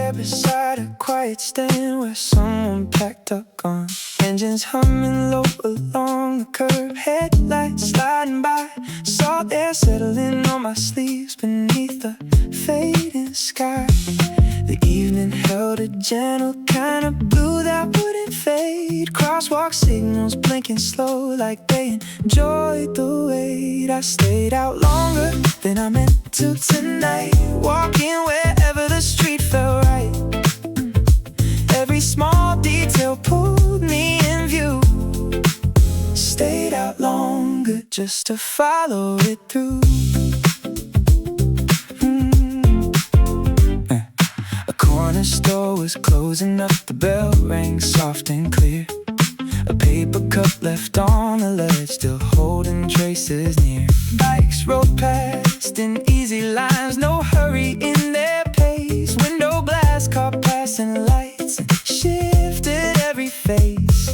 quiet stand where someone packed a gun. Engines humming low along the curb, headlights sliding by. Salt air settling on my sleeves beneath the fading sky. The evening held a gentle kind of blue that wouldn't fade. Crosswalk signals blinking slow like they enjoyed the wait. I stayed out longer than I meant to tonight, walking wherever the street felt right. Every small detail pulled me in view. Stayed out longer just to follow it through. A corner store was closing up, the bell rang soft and clear. A paper cup left on the ledge, still holding traces near. Bikes rode past in easy lines, no hurry in their pace. Window glass caught passing lights and shifted every face.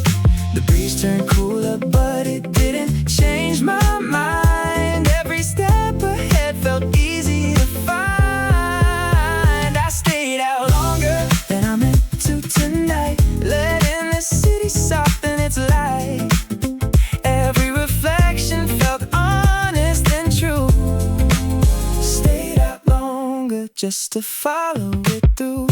The breeze turned cooler, but it didn't change my mind. Every step ahead felt easy to find. I stayed out longer than I meant to tonight, letting the city soften its light. Every reflection felt honest and true. Stayed out longer just to follow it through.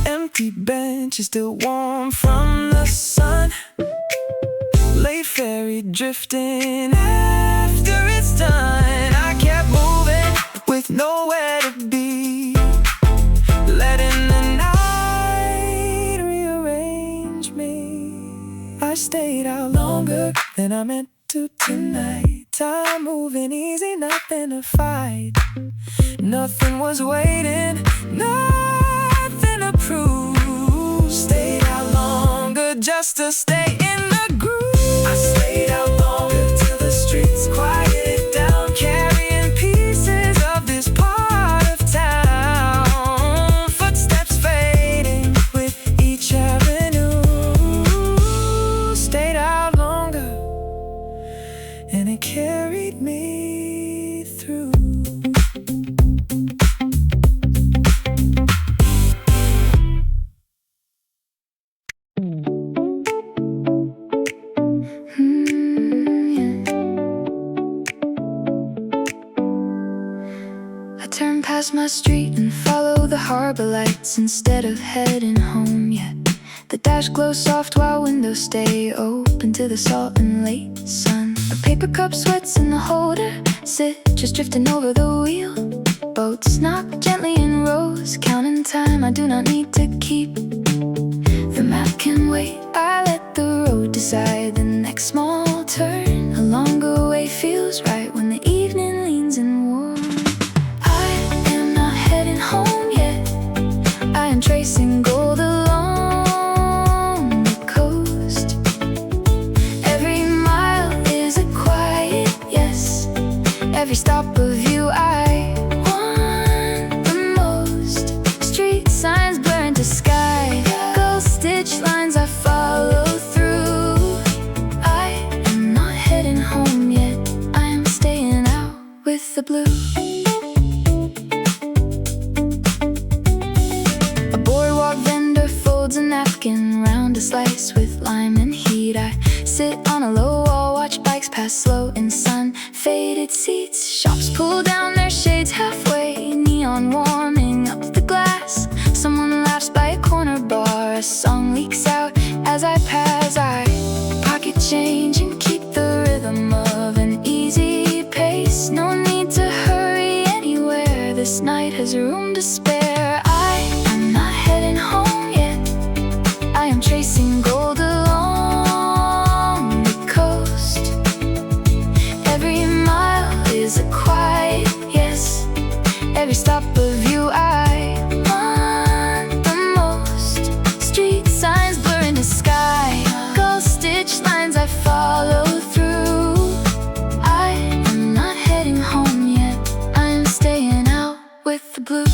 Empty benches still warm from the sun. Late ferry drifting after it's done. I kept moving with nowhere to be, letting the night rearrange me. I stayed out longer than I meant to tonight. Time moving easy, nothing to fight. Nothing was waiting, nothing to prove. Stayed out longer just to stay in the groove. I stayed out longer till the streets quieted down, carrying pieces of this part of town. Footsteps fading with each avenue. Stayed out longer, and it carried me through. Turn past my street and follow the harbor lights instead of heading home yet. The dash glows soft while windows stay open to the salt and late sun. A paper cup sweats in the holder, sit just drifting over the wheel. Boats knock gently in rows, counting time I do not need to keep. The map can wait, I let the road decide the next small turn. A longer way feels right when the evening leans in warm. Home yet, I am tracing gold along the coast. Every mile is a quiet yes, every stop of you I want the most. Street signs blur into sky, gold stitch lines I follow through. I am not heading home yet, I am staying out with the blue. A napkin round a slice with lime and heat. I sit on a low wall, watch bikes pass slow in sun-faded seats. Shops pull down their shades halfway, neon warming up the glass. Someone laughs by a corner bar, a song leaks out as I pass. I pocket change and keep the rhythm of an easy pace. No need to hurry anywhere, this night has room to spare. I am not heading home, I am tracing gold along the coast. Every mile is a quiet yes, every stop of you I want the most. Street signs blur into sky, gold stitch lines I follow through. I am not heading home yet, I am staying out with the blue.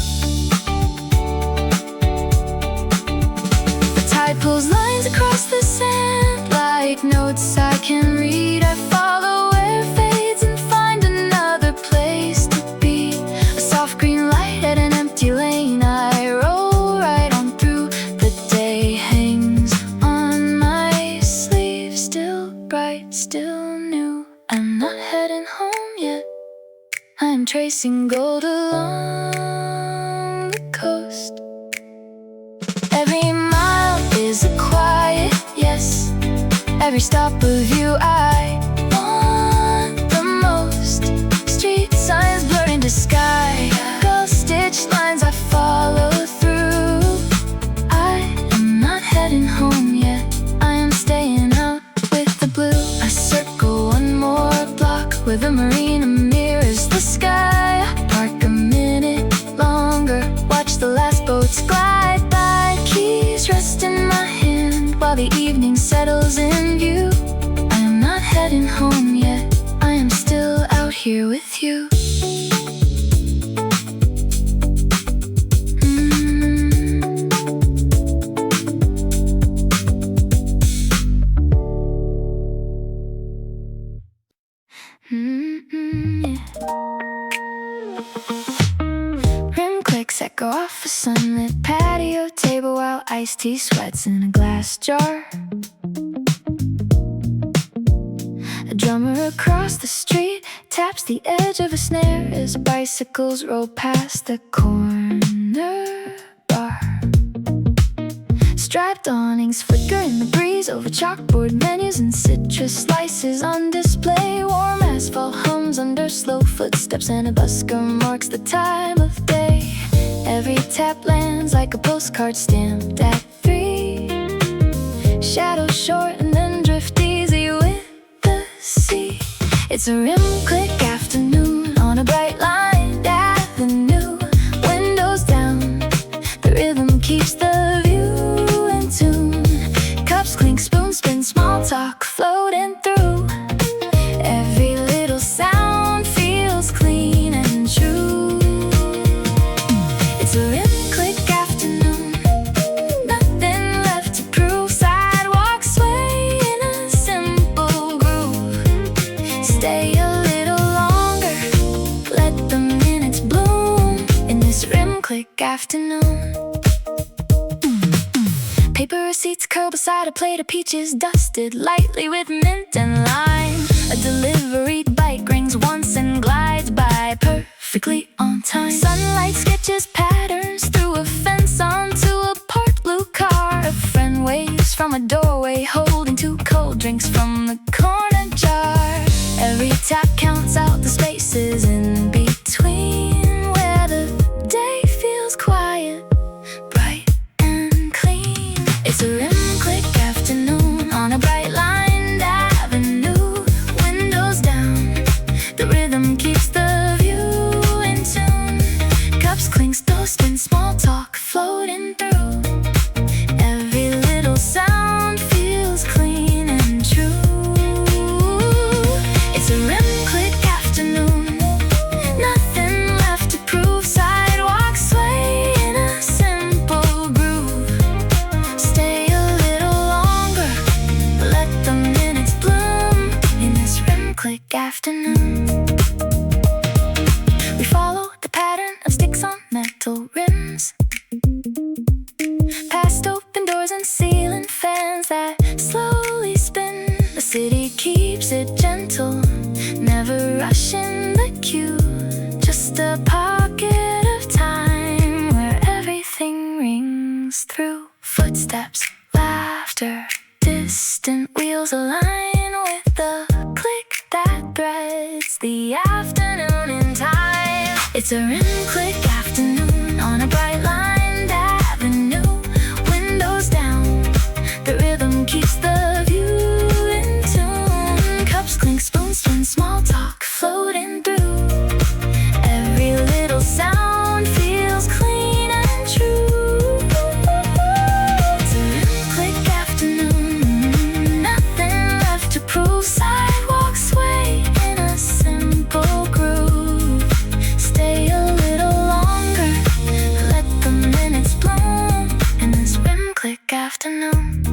am tracing gold along the coast. Every mile is a quiet yes. Every stop of you I want the most. Street signs blur into sky. Girl stitched lines I follow through. I am not heading home yet. I am staying out with the blue. I circle one more block where the marina mirrors the sky. Park a minute longer, watch the last boats glide by. Keys rest in my hand while the evening settles in view. I am not heading home yet. I am still out here with you. Yeah. Rim clicks echo off a sunlit patio table while iced tea sweats in a glass jar. A drummer across the street taps the edge of a snare as bicycles roll past the corner bar. Striped awnings flicker in the breeze over chalkboard menus and citrus slices on display. Warm asphalt hums under slow footsteps and a busker marks the time of day. Every tap lands like a postcard stamped at 3. Shadows short and then drift easy with the sea. It's a rim click afternoon on a bright lined avenue. Windows down, the rhythm keeps the view in tune. Cups clink, spoons spin, small talk floating through. Every little sound feels clean and true. It's a rim click afternoon, nothing left to prove. Sidewalks sway in a simple groove. Stay a little longer, let the minutes bloom in this rim click afternoon. Paper receipts curl beside a plate of peaches dusted lightly with mint and lime. A delivery bike rings once and glides by perfectly on time. Sunlight sketches patterns through a fence onto a parked blue car. A friend waves from a doorway holding 2 cold drinks from the corner jar. Every tap counts out the spaces in between where the day feels quiet, bright and clean. It's a rim click afternoon on a bright lined avenue. Windows down, the rhythm keeps the view in tune. Cups clink, stove spin, small talk floating through. Every little sound feels clean and true. It's a rim click afternoon, nothing left to prove. Sidewalks sway in a simple groove. Stay a little longer, let the minutes bloom in this rim click afternoon. We follow the pattern of sticks on metal rims, past open doors and ceiling fans that slowly spin. The city keeps it gentle, never rushing the queue. Just a pocket of time where everything rings through. Footsteps, laughter, distant wheels align with the click that threads the afternoon in time. It's a rim click afternoon on a bright lined avenue. Windows down, the rhythm keeps the view in tune. Cups clink, spoons spin, small talk floating through. Every little sound feels clean and true. It's a rim click afternoon, nothing left to prove. Sidewalks sway in a simple groove. Stay a little longer, let the minutes bloom in this rim click afternoon.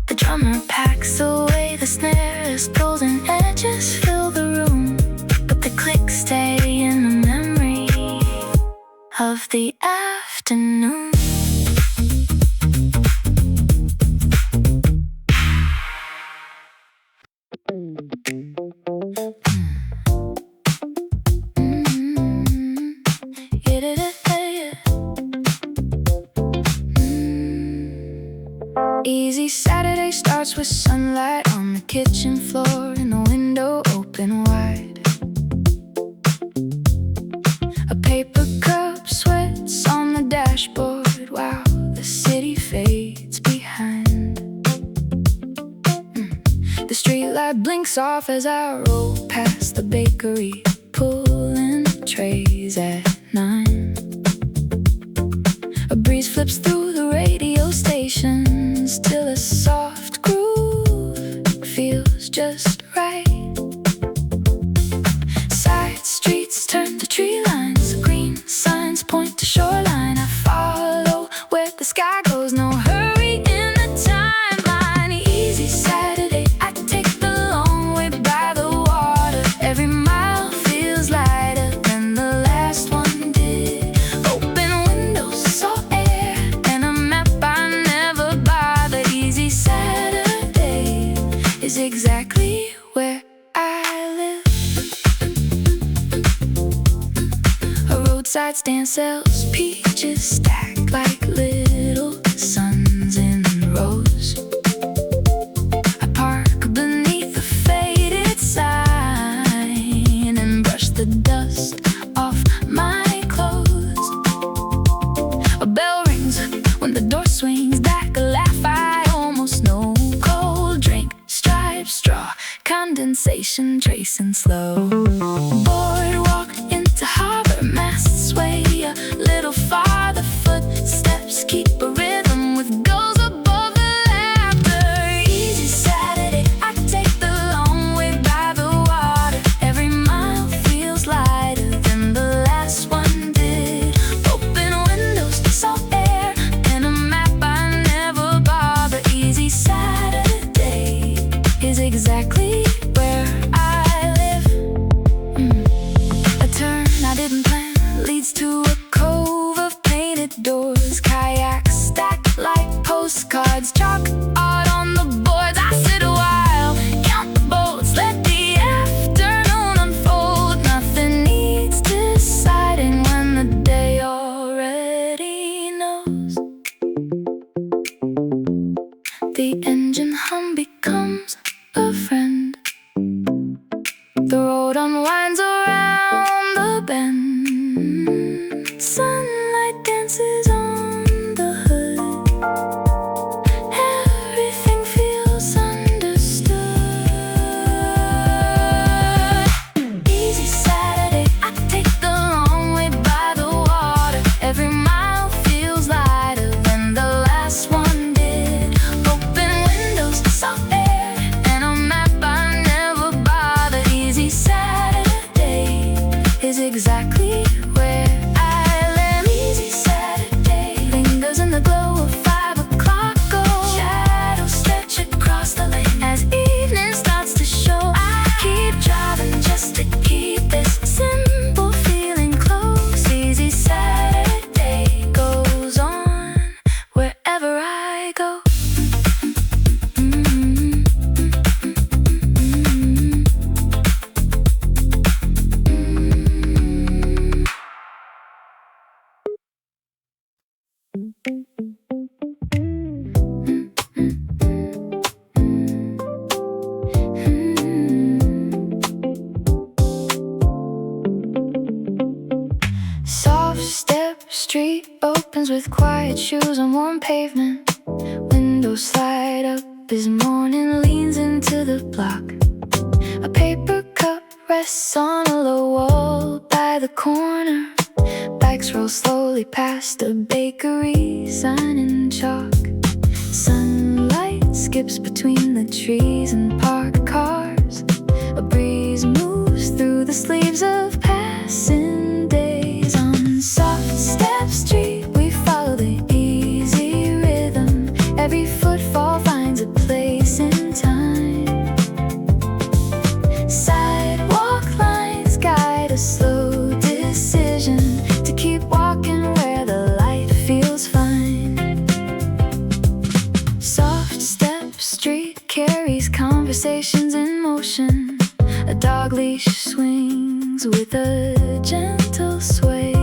The drummer packs away the snares, golden edges fill the room, but the clicks stay in the memory of the afternoon. sunlight on the kitchen floor and the window open wide. A paper cup sweats on the dashboard while the city fades behind. The streetlight blinks off as I roll past the bakery, pulling trays at 9. A breeze flips through the radio stations till a soft groove feels just right. Side streets turn to tree lines, green signs point to shoreline. I follow where the sky goes, no hurry in the timeline. Easy Saturday, I take the long way by the water. Every mile feels lighter than the last one did. Open windows, salt air, and a map I never bother. Easy Saturday is exactly where I live. A roadside stand sells peaches stacked like little suns in rows. I park beneath a faded sign and brush the dust off my clothes. A bell rings when the door swings back, a laugh I almost know. Cold drink, striped straw, condensation tracing slow. Boardwalk into harbor, masts sway a little farther. Footsteps keep a rhythm with goals above the laughter. Easy Saturday, I take the long way by the water. Every mile feels lighter than the last one did. Open windows, salt air, and a map I never bother. Easy Saturday is exactly where I live. A turn I didn't plan leads to a cove of painted doors. Kayaks stacked like postcards, chalk art on the boards. I sit a while, count the boats, let the afternoon unfold. Nothing needs deciding when the day already knows. The engine hum becomes a friend. The road unwinds around the bend. Sunlight dances on the hood. Everything feels understood. Easy Saturday, I take the long way by the water. Every mile feels lighter than the last one did. Open windows, salt air, and a map I never bother. Easy Saturday is exactly where I live. Easy Saturday lingers in the glow of 5 o'clock gold. Shadows stretch across the lane as evening starts to show. I keep driving just to keep this simple feeling close. Easy Saturday goes on wherever I go. Soft step street opens with quiet shoes on warm pavement. Windows slide up as morning leans into the block. A paper cup rests on a low wall by the corner. Bikes roll slowly past a bakery sign in chalk. Sunlight skips between the trees and parked cars. A breeze moves through the sleeves of passing days. On Soft Step Street we follow the easy rhythm. Every footfall finds a place in time. Sidewalk lines guide a slow decision to keep walking where the light feels fine. Soft Step Street carries conversations in motion. A dog leash swings with a gentle sway.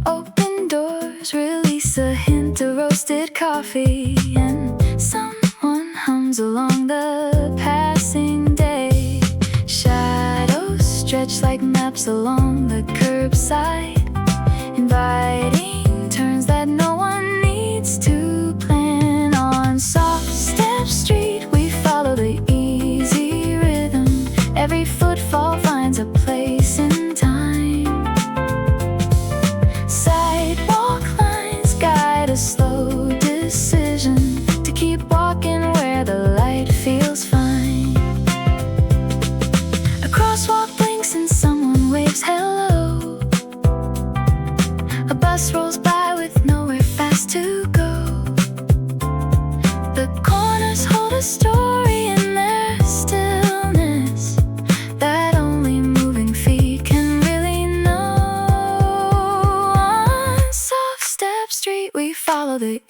Open doors release a hint of roasted coffee, and someone hums a maps along the curbside, inviting turns that no one needs to plan. On Soft Step Street we follow the easy rhythm. Every footfall finds a place in time. Sidewalk lines guide a slow decision to keep walking where the light feels fine. A crosswalk blinks and someone waves hello. A bus rolls by with nowhere fast to go. The corners hold a story in their stillness that only moving feet can really know. On Soft Step Street we follow the